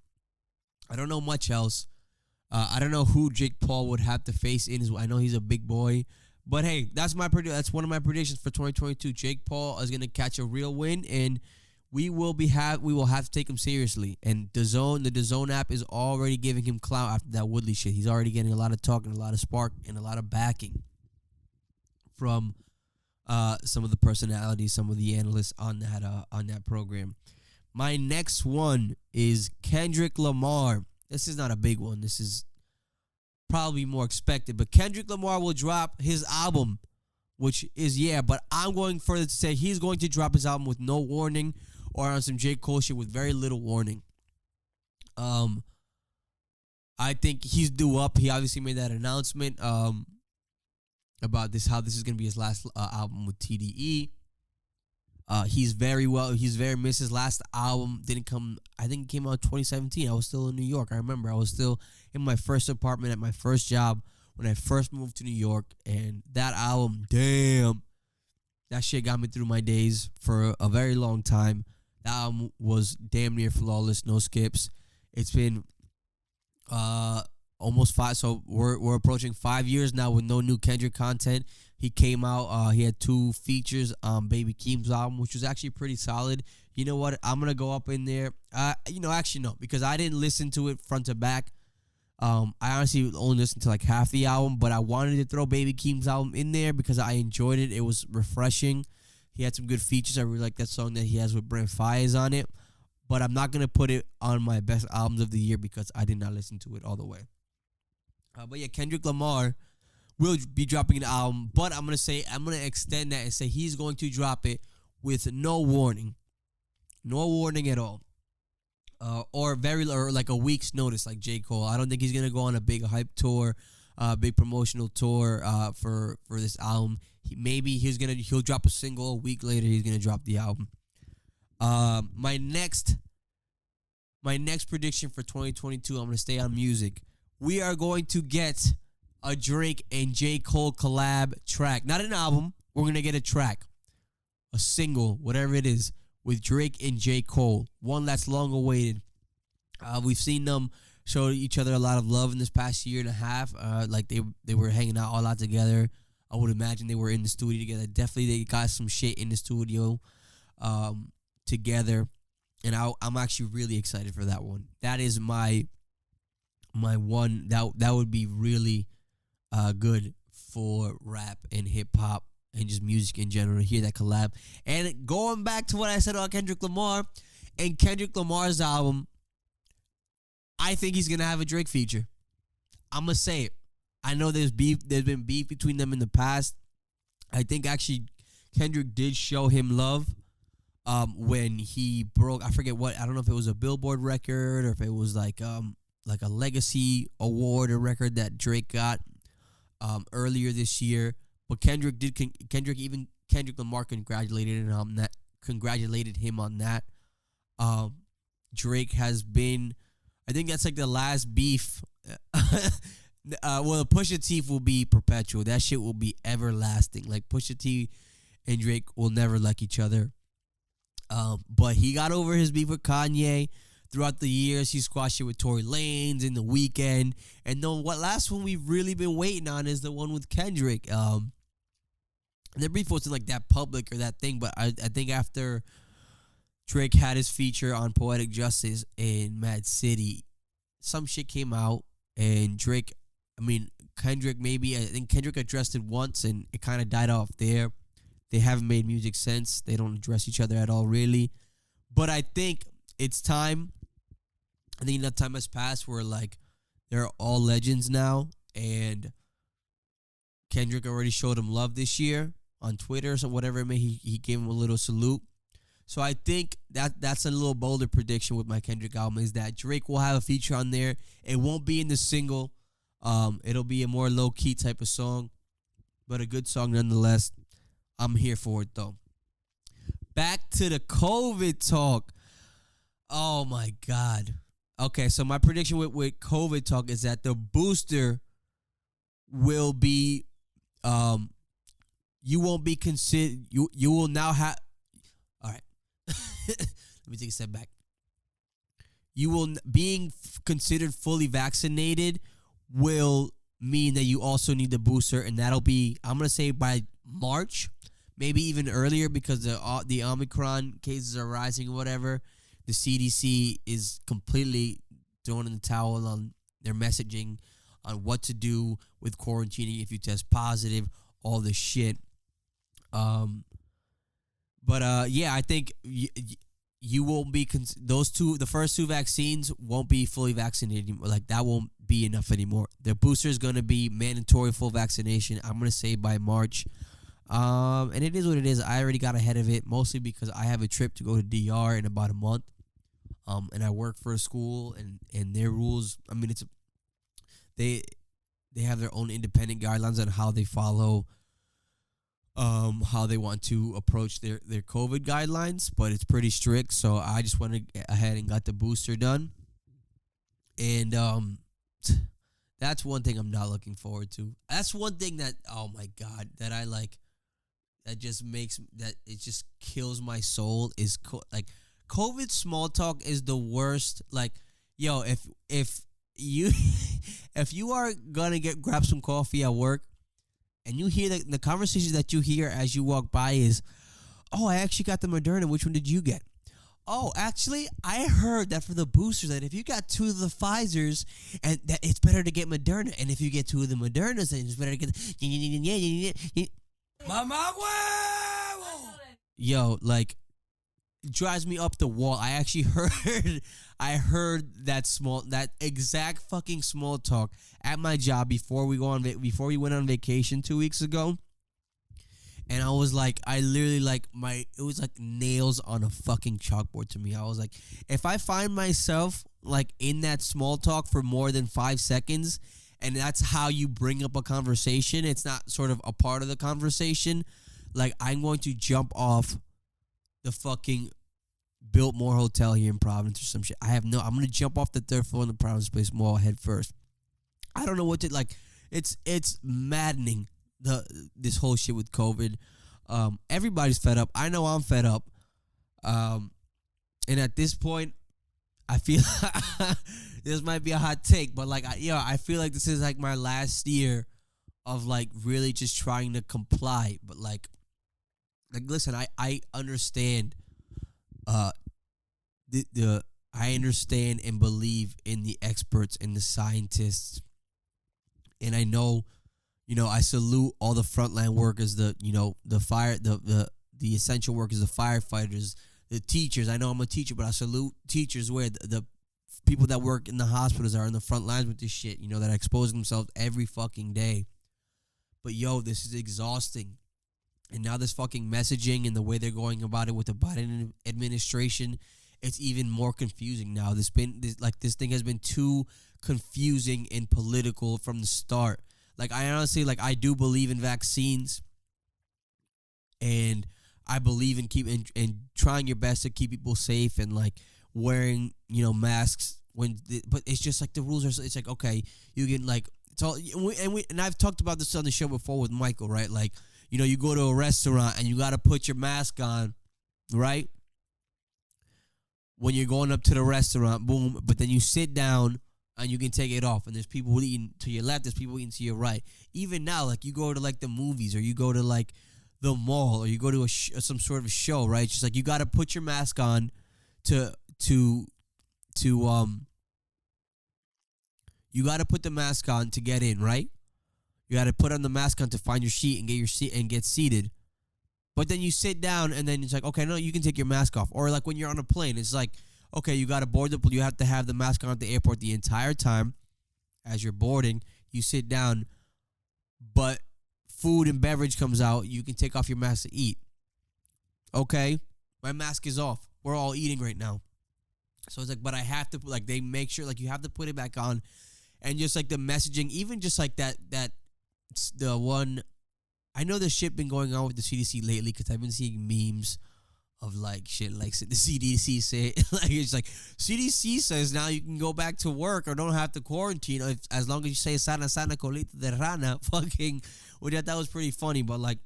I don't know much else. I don't know who Jake Paul would have to face in his. I know he's a big boy, but hey, that's one of my predictions for 2022. Jake Paul is gonna catch a real win, and we will have to take him seriously. And the DAZN app is already giving him clout after that Woodley shit. He's already getting a lot of talk and a lot of spark and a lot of backing from some of the personalities, some of the analysts on that program. My next one is Kendrick Lamar. This is not a big one. This is probably more expected. But Kendrick Lamar will drop his album, which is, but I'm going further to say he's going to drop his album with no warning or on some J. Cole shit with very little warning. I think he's due up. He obviously made that announcement about how this is going to be his last album with TDE. He's very missed. His last album didn't come. I think it came out in 2017. I was still in New York. I remember I was still in my first apartment at my first job when I first moved to New York, and that album, damn, that shit got me through my days for a very long time. That album was damn near flawless, no skips. It's been almost 5. So we're approaching 5 years now with no new Kendrick content. He came out. He had 2 features on Baby Keem's album, which was actually pretty solid. You know what? I'm gonna go up in there. Actually no, because I didn't listen to it front to back. I honestly only listened to like half the album, but I wanted to throw Baby Keem's album in there because I enjoyed it. It was refreshing. He had some good features. I really like that song that he has with Brent Faiyaz on it. But I'm not gonna put it on my best albums of the year because I did not listen to it all the way. But yeah, Kendrick Lamar will be dropping an album, but I'm gonna extend that and say he's going to drop it with no warning at all, or like a week's notice, like J. Cole. I don't think he's gonna go on a big hype tour, big promotional tour for this album. He'll drop a single a week later. He's gonna drop the album. My next prediction for 2022. I'm gonna stay on music. We are going to get a Drake and J. Cole collab track. Not an album. We're going to get a track. A single, whatever it is, with Drake and J. Cole. One that's long awaited. We've seen them show each other a lot of love in this past year and a half. Like they were hanging out all out together. I would imagine they were in the studio together. Definitely they got some shit in the studio together. And I'm actually really excited for that one. That is my one. That would be really good for rap and hip hop and just music in general to hear that collab. And going back to what I said about Kendrick Lamar and Kendrick Lamar's album, I think he's gonna have a Drake feature. I'm gonna say it. I know there's been beef between them in the past. I think actually Kendrick did show him love when he broke. I forget what. I don't know if it was a Billboard record or if it was like a legacy award or record that Drake got earlier this year. But Kendrick Lamar congratulated him on that. Drake has been, I think that's like the last beef. Well, Pusha T will be perpetual. That shit will be everlasting. Like Pusha T and Drake will never like each other. But he got over his beef with Kanye. Throughout the years, he squashed it with Tory Lanez in The Weeknd. And then what last one we've really been waiting on is the one with Kendrick. Their beef wasn't like that public or that thing, but I think after Drake had his feature on Poetic Justice in Mad City, some shit came out, and Kendrick maybe, I think Kendrick addressed it once, and it kind of died off there. They haven't made music since. They don't address each other at all, really. But I think it's time. I think enough time has passed where, like, they're all legends now, and Kendrick already showed him love this year on Twitter, so whatever it may, he gave him a little salute. So I think that's a little bolder prediction with my Kendrick album, is that Drake will have a feature on there. It won't be in the single. It'll be a more low-key type of song, but a good song nonetheless. I'm here for it, though. Back to the COVID talk. Oh, my God. Okay, so my prediction with COVID talk is that the booster will be you won't be considered you will now have all right. Let me take a step back. You will being considered fully vaccinated will mean that you also need the booster, and that'll be, I'm gonna say, by March, maybe even earlier, because the Omicron cases are rising or whatever. The CDC is completely throwing in the towel on their messaging on what to do with quarantining if you test positive, all this shit. Yeah, I think you won't be the first two vaccines won't be fully vaccinated anymore. Like, that won't be enough anymore. The booster is going to be mandatory full vaccination, I'm going to say, by March. And it is what it is. I already got ahead of it, mostly because I have a trip to go to DR in about a month. And I work for a school, and their rules, I mean, they have their own independent guidelines on how they follow, how they want to approach their COVID guidelines, but it's pretty strict. So I just went ahead and got the booster done. And that's one thing I'm not looking forward to. That's one thing that, oh my God, that I like, that just makes, that it just kills my soul is like, COVID small talk is the worst. Like, yo, if you if you are gonna grab some coffee at work, and you hear the conversations that you hear as you walk by is, oh, I actually got the Moderna. Which one did you get? Oh, actually, I heard that for the boosters, that if you got 2 of the Pfizers, and that it's better to get Moderna, and if you get 2 of the Modernas, then it's better to get. Mamá huevo! Yo, like, drives me up the wall. I actually heard that exact fucking small talk at my job before we went on vacation 2 weeks ago. And I was like, I literally, like, it was like nails on a fucking chalkboard to me. I was like, if I find myself like in that small talk for more than 5 seconds, and that's how you bring up a conversation, it's not sort of a part of the conversation, like, I'm going to jump off the fucking Biltmore Hotel here in Providence or some shit. I'm going to jump off the 3rd floor in the Providence Place Mall head first. I don't know what to, like, it's maddening, this whole shit with COVID. Everybody's fed up. I know I'm fed up. And at this point, I feel this might be a hot take, but like, I feel like this is like my last year of like really just trying to comply. But like listen, I understand. I understand and believe in the experts and the scientists, and I know, I salute all the frontline workers, the essential workers, the firefighters, the teachers. I know I'm a teacher, but I salute teachers, where the people that work in the hospitals are in the front lines with this shit, that are exposing themselves every fucking day. But yo, this is exhausting. And now this fucking messaging and the way they're going about it with the Biden administration, it's even more confusing now. This thing has been too confusing and political from the start. Like, I honestly, like, I do believe in vaccines, and I believe in and trying your best to keep people safe, and like wearing, masks but it's just like the rules are. It's like, okay, you can, like, it's all, and I've talked about this on the show before with Michael, right? Like, you go to a restaurant and you got to put your mask on, right? When you're going up to the restaurant, boom. But then you sit down and you can take it off. And there's people eating to your left, there's people eating to your right. Even now, like, you go to like the movies, or you go to like the mall, or you go to some sort of a show, right? It's just like you got to put your mask on you got to put the mask on to get in, right? You got to put on the mask on to find your seat and get your seat and get seated. But then you sit down, and then it's like, okay, no, you can take your mask off. Or like when you're on a plane, it's like, okay, you got to board you have to have the mask on at the airport the entire time as you're boarding. You sit down, but food and beverage comes out. You can take off your mask to eat. Okay, my mask is off. We're all eating right now. So it's like, but I have to, like, they make sure, like, you have to put it back on. And just like the messaging, even just like that the one, I know this shit been going on with the CDC lately, because I've been seeing memes of like shit like the CDC say like it's like CDC says now you can go back to work or don't have to quarantine as long as you say sana sana colita de rana fucking, which I thought was pretty funny. But like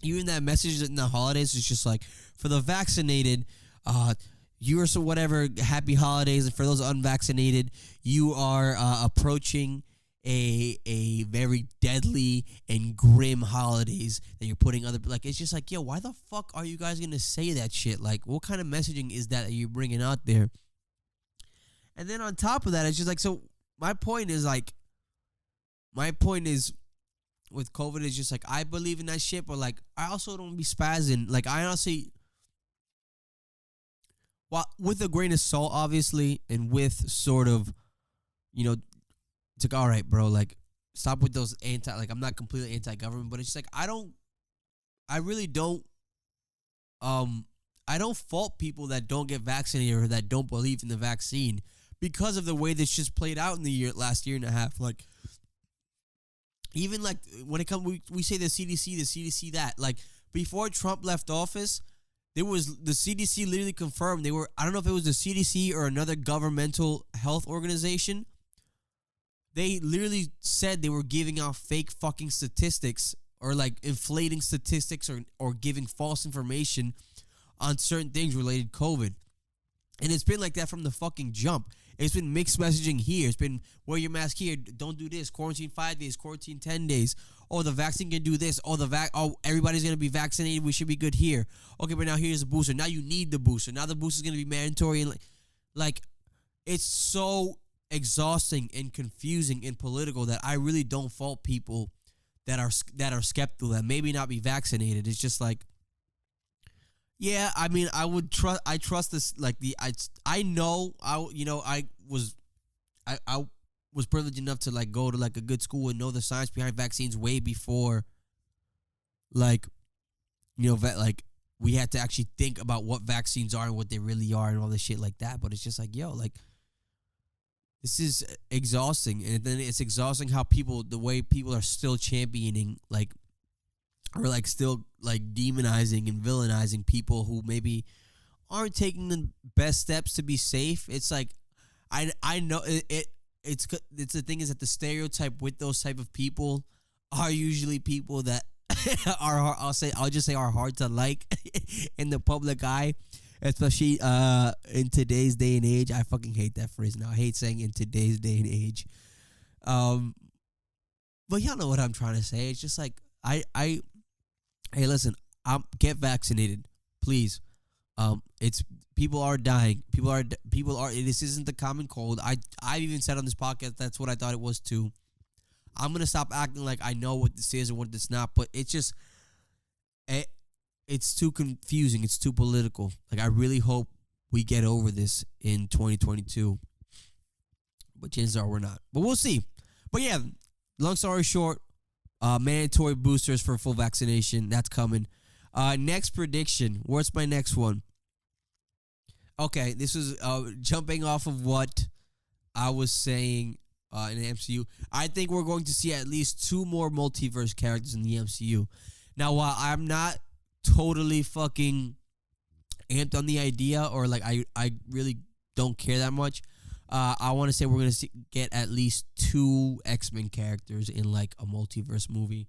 even that message in the holidays is just like for the vaccinated, you are so whatever, happy holidays, and for those unvaccinated, you are approaching a very deadly and grim holidays that you're putting other, like, it's just like, yo, why the fuck are you guys gonna say that shit? Like, what kind of messaging is that you're bringing out there? And then on top of that, it's just like, so my point is with COVID is just like, I believe in that shit, but like I also don't be spazzing. Like I honestly, well, with a grain of salt, obviously, and with sort of, it's like, all right, bro, like, stop with those like, I'm not completely anti-government, but it's just like, I don't fault people that don't get vaccinated or that don't believe in the vaccine because of the way this just played out in the last year and a half. Like, even like when it comes, we say the CDC that, like, before Trump left office, there was the CDC literally confirmed I don't know if it was the CDC or another governmental health organization. They literally said they were giving out fake fucking statistics or like inflating statistics or giving false information on certain things related to COVID. And it's been like that from the fucking jump. It's been mixed messaging here. It's been wear your mask here, don't do this, quarantine 5 days, quarantine 10 days. Oh, the vaccine can do this. Oh, everybody's going to be vaccinated. We should be good here. Okay, but now here's the booster. Now you need the booster. Now the booster is going to be mandatory. And like, it's so exhausting and confusing and political that I really don't fault people that are skeptical that maybe not be vaccinated. It's just like, yeah, I mean, I trust this, like, I was privileged enough to like go to like a good school and know the science behind vaccines way before, like, like we had to actually think about what vaccines are and what they really are and all this shit like that. But it's just like, yo, like, this is exhausting. And then it's exhausting how the way people are still championing, like, or like still like demonizing and villainizing people who maybe aren't taking the best steps to be safe. It's like, I know it's the thing is that the stereotype with those type of people are usually people that I'll just say are hard to like in the public eye, especially in today's day and age. I fucking hate that phrase now. I hate saying in today's day and age. But y'all know what I'm trying to say. It's just like, hey, listen, get vaccinated, please. It's people are dying. People are. This isn't the common cold. I've even said on this podcast that's what I thought it was too. I'm gonna stop acting like I know what this is or what this not. But it's just, it's too confusing. It's too political. Like, I really hope we get over this in 2022. But chances are we're not. But we'll see. But yeah, long story short, mandatory boosters for full vaccination. That's coming. Next prediction. What's my next one? Okay, this is jumping off of what I was saying in the MCU. I think we're going to see at least 2 more multiverse characters in the MCU. Now, while I'm not totally fucking amped on the idea, or like I really don't care that much, I want to say we're going to get at least 2 X-Men characters in like a multiverse movie.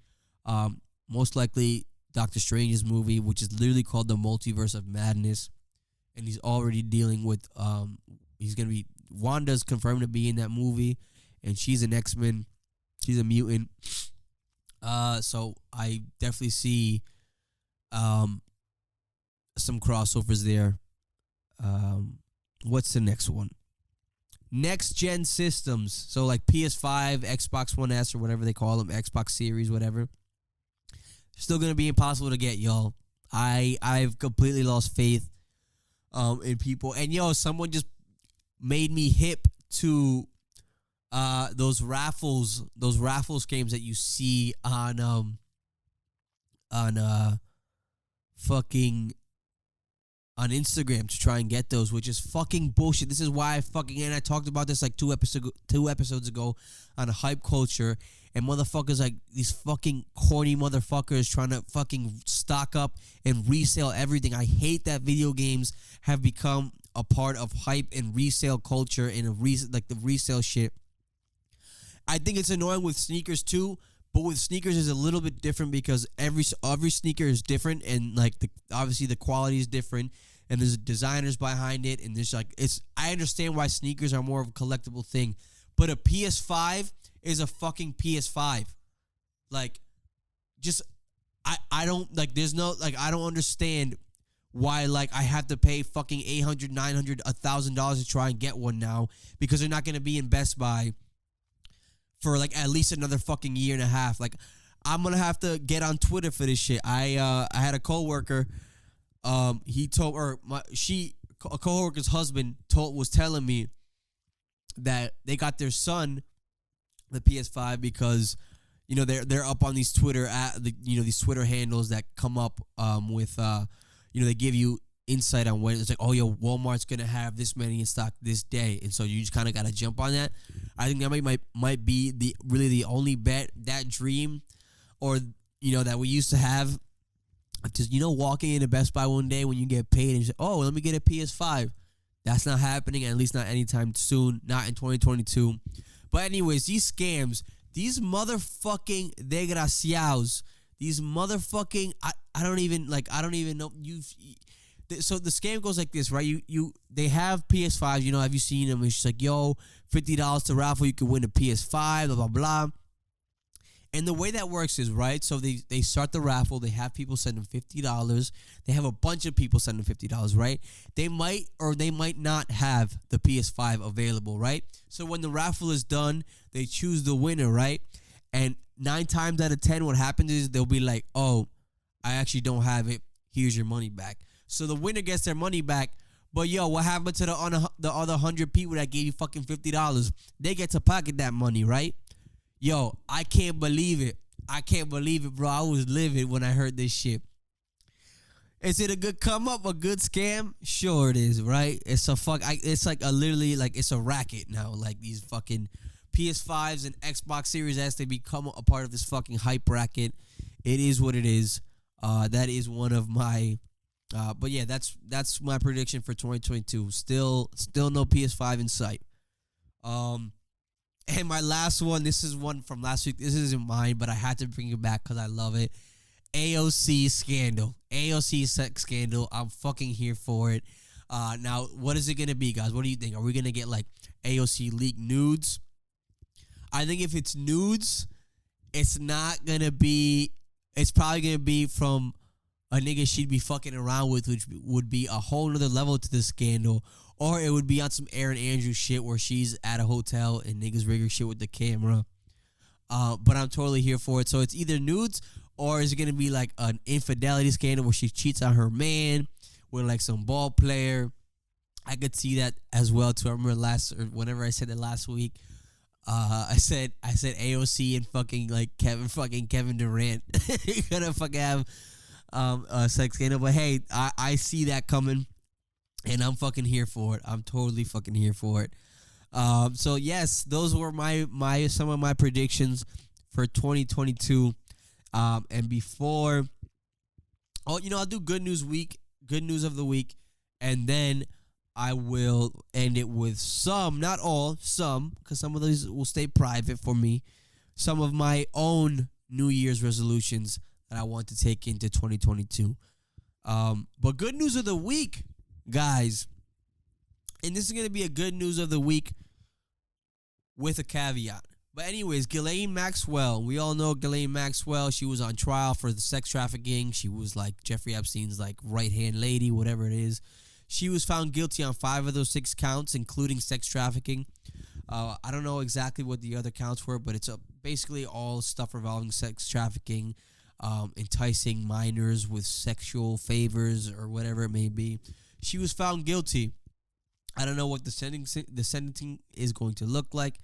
Most likely Doctor Strange's movie, which is literally called the Multiverse of Madness. And he's already dealing with, he's going to be, Wanda's confirmed to be in that movie. And she's an X-Men. She's a mutant. So I definitely see some crossovers there. What's the next one? Next gen systems. So like PS5, Xbox One S, or whatever they call them, Xbox Series, whatever. Still going to be impossible to get, y'all. I've completely lost faith in people. And yo, someone just made me hip to those raffles games that you see on fucking on Instagram to try and get those, which is fucking bullshit. This is why and I talked about this like two episodes ago on a hype culture, and motherfuckers like these fucking corny motherfuckers trying to fucking stock up and resell everything. I hate that video games have become a part of hype and resale culture and like the resale shit. I think it's annoying with sneakers too, but with sneakers is a little bit different because every sneaker is different, and like obviously the quality is different, and there's designers behind it, and there's like I understand why sneakers are more of a collectible thing, but a PS5 is a fucking PS5. Like, just I don't like. There's no like. I don't understand why like I have to pay fucking $800, $900, $1,000 to try and get one now, because they're not gonna be in Best Buy for like at least another fucking year and a half. Like, I'm gonna have to get on Twitter for this shit. I had a coworker. He told a coworker's husband was telling me that they got their son the PS5 because they're up on these Twitter these Twitter handles that come up with they give you insight on when it's like, oh, yo, Walmart's gonna have this many in stock this day, and so you just kind of gotta jump on that. I think that might be the only bet, that dream, or that we used to have. Just walking into Best Buy one day when you get paid and you say, oh, let me get a PS5. That's not happening, at least not anytime soon, not in 2022. But anyways, these scams, these motherfucking desgraciados, these motherfucking I don't even know So the scam goes like this, right? They have PS5s, have you seen them? It's just like, yo, $50 to raffle, you can win a PS5, blah, blah, blah. And the way that works is, right, so they start the raffle, they have people send them $50, they have a bunch of people send them $50, right? They might or they might not have the PS5 available, right? So when the raffle is done, they choose the winner, right? And 9 times out of 10, what happens is they'll be like, oh, I actually don't have it, here's your money back. So the winner gets their money back, but yo, what happened to the other 100 people that gave you fucking $50? They get to pocket that money, right? Yo, I can't believe it. I can't believe it, bro. I was livid when I heard this shit. Is it a good come up, a good scam? Sure it is, right? It's it's a racket now. Like these fucking PS5s and Xbox Series S, they become a part of this fucking hype racket. It is what it is. That is one of my but yeah, that's my prediction for 2022. Still no PS5 in sight. And my last one, this is one from last week. This isn't mine, but I had to bring it back because I love it. AOC scandal. AOC sex scandal. I'm fucking here for it. Now, what is it going to be, guys? What do you think? Are we going to get, like, AOC leaked nudes? I think if it's nudes, it's not going to be... It's probably going to be from a nigga she'd be fucking around with, which would be a whole nother level to the scandal. Or it would be on some Aaron Andrews shit where she's at a hotel and niggas rigging shit with the camera. But I'm totally here for it. So it's either nudes or is it going to be like an infidelity scandal where she cheats on her man with like some ball player. I could see that as well too. I remember whenever I said it last week, I said AOC and fucking like Kevin Durant gonna fucking have a sex scandal. But hey, I see that coming. And I'm fucking here for it. I'm totally fucking here for it. So yes, those were some of my predictions for 2022. And before, I'll do good news of the week, and then I will end it with some, not all, some, because some of these will stay private for me. Some of my own New Year's resolutions that I want to take into 2022. But good news of the week, guys, and this is going to be a good news of the week with a caveat. But anyways, Ghislaine Maxwell, we all know Ghislaine Maxwell. She was on trial for the sex trafficking. She was like Jeffrey Epstein's like right-hand lady, whatever it is. She was found guilty on 5 of those 6 counts, including sex trafficking. I don't know exactly what the other counts were, but it's basically all stuff revolving sex trafficking, enticing minors with sexual favors or whatever it may be. She was found guilty. I don't know what the sentencing is going to look like.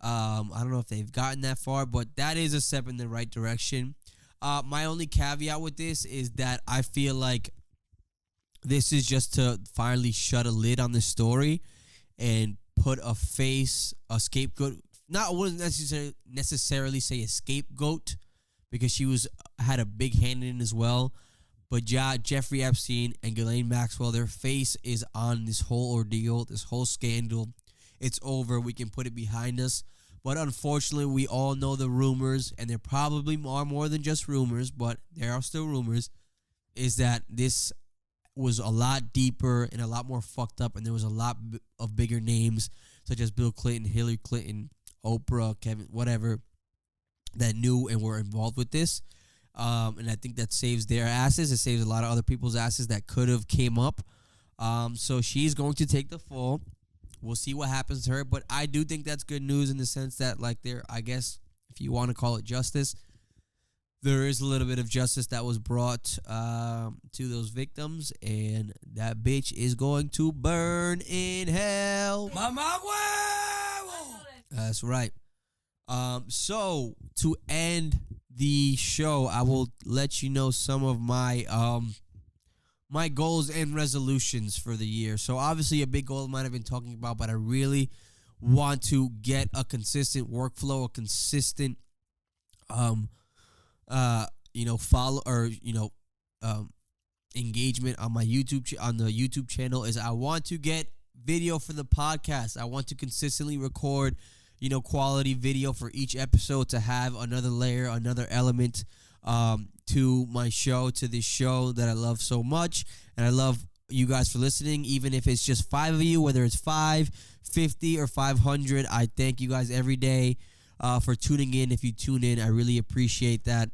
I don't know if they've gotten that far, but that is a step in the right direction. My only caveat with this is that I feel like This is just to finally shut a lid on the story and put a scapegoat. Not, I wouldn't necessarily say a scapegoat, because she had a big hand in it as well. But Jeffrey Epstein and Ghislaine Maxwell, their face is on this whole ordeal, this whole scandal. It's over. We can put it behind us. But unfortunately, we all know the rumors, and there probably are more than just rumors, but there are still rumors, is that this was a lot deeper and a lot more fucked up, and there was a lot of bigger names, such as Bill Clinton, Hillary Clinton, Oprah, Kevin, whatever, that knew and were involved with this. And I think that saves their asses. It saves a lot of other people's asses that could have came up. So she's going to take the fall. We'll see what happens to her. But I do think that's good news in the sense that, like, I guess, if you want to call it justice, there is a little bit of justice that was brought to those victims. And that bitch is going to burn in hell. Mamá huevo. That's right. So to end the show, I will let you know some of my my goals and resolutions for the year. So obviously a big goal of mine I've been talking about, but I really want to get a consistent workflow, a consistent follow or engagement on my on the YouTube channel. Is I want to get video for the podcast. I want to consistently record quality video for each episode to have another layer, another element to my show, to this show that I love so much. And I love you guys for listening, even if it's just 5 of you, whether it's 5, 50, or 500. I thank you guys every day for tuning in. If you tune in, I really appreciate that.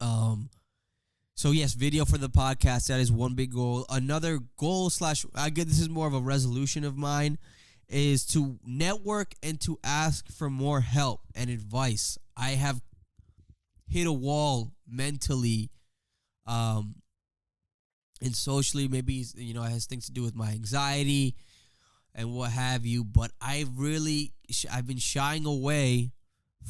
So yes, video for the podcast, that is one big goal. Another goal this is more of a resolution of mine, is to network and to ask for more help and advice. I have hit a wall mentally and socially. Maybe it has things to do with my anxiety and what have you, but I've been shying away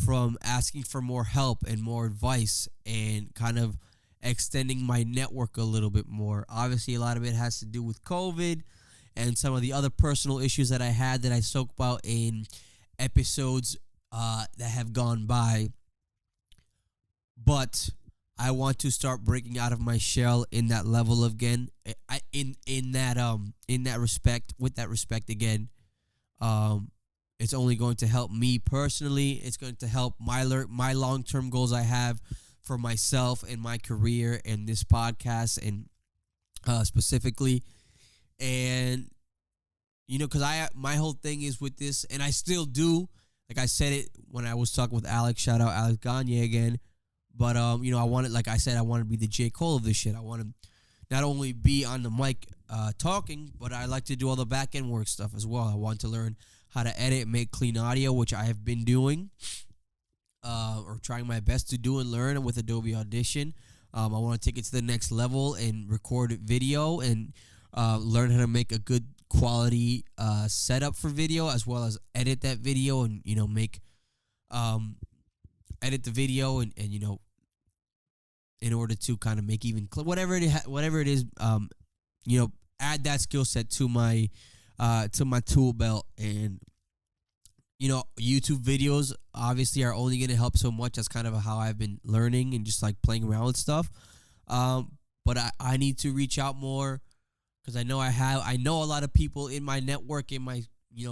from asking for more help and more advice and kind of extending my network a little bit more. Obviously, a lot of it has to do with COVID and some of the other personal issues that I had that I spoke about in episodes that have gone by. But I want to start breaking out of my shell in that level again. In that respect again. It's only going to help me personally. It's going to help my long-term goals I have for myself and my career and this podcast and specifically. And because my whole thing is with this, and I still do, like I said it when I was talking with Alex. Shout out Alex Gagne again. But I wanted, like I said, I want to be the J. Cole of this shit. I want to not only be on the mic talking, but I like to do all the back end work stuff as well. I want to learn how to edit and make clean audio, which I have been doing, or trying my best to do and learn with Adobe Audition. I want to take it to the next level and record video and learn how to make a good quality setup for video, as well as edit that video and make edit the video and in order to kind of make even whatever it is, add that skill set to my tool belt. And YouTube videos obviously are only going to help so much. That's kind of how I've been learning and just like playing around with stuff. But I need to reach out more, because I know a lot of people in my network, in my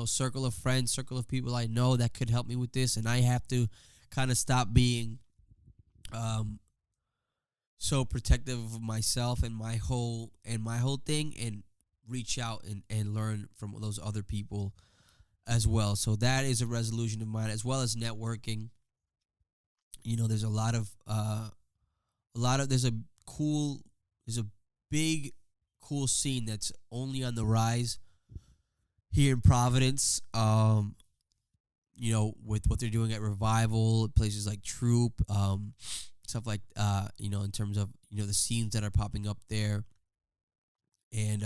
circle of friends, circle of people I know that could help me with this, and I have to kind of stop being so protective of myself and my whole thing, and reach out and learn from those other people as well. So that is a resolution of mine, as well as networking. There's there's a big cool scene that's only on the rise here in Providence. With what they're doing at Revival, places like Troop, stuff like in terms of the scenes that are popping up there. And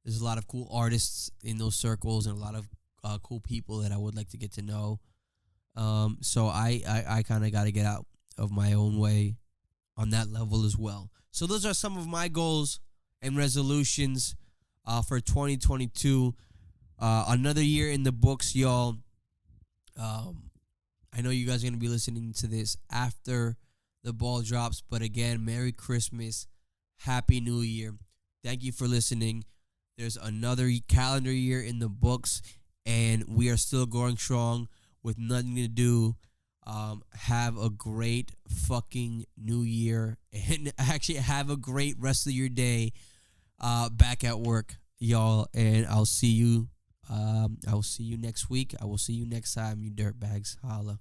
there's a lot of cool artists in those circles and a lot of cool people that I would like to get to know. So I kind of got to get out of my own way on that level as well. So those are some of my goals and resolutions for 2022. Another year in the books, y'all. I know you guys are going to be listening to this after the ball drops, but again, Merry Christmas, Happy New Year. Thank you for listening. There's another calendar year in the books, and we are still going strong with nothing to do. Have a great fucking new year, and actually have a great rest of your day back at work, y'all, and I'll see you next week. I will see you next time, you dirtbags. Holla.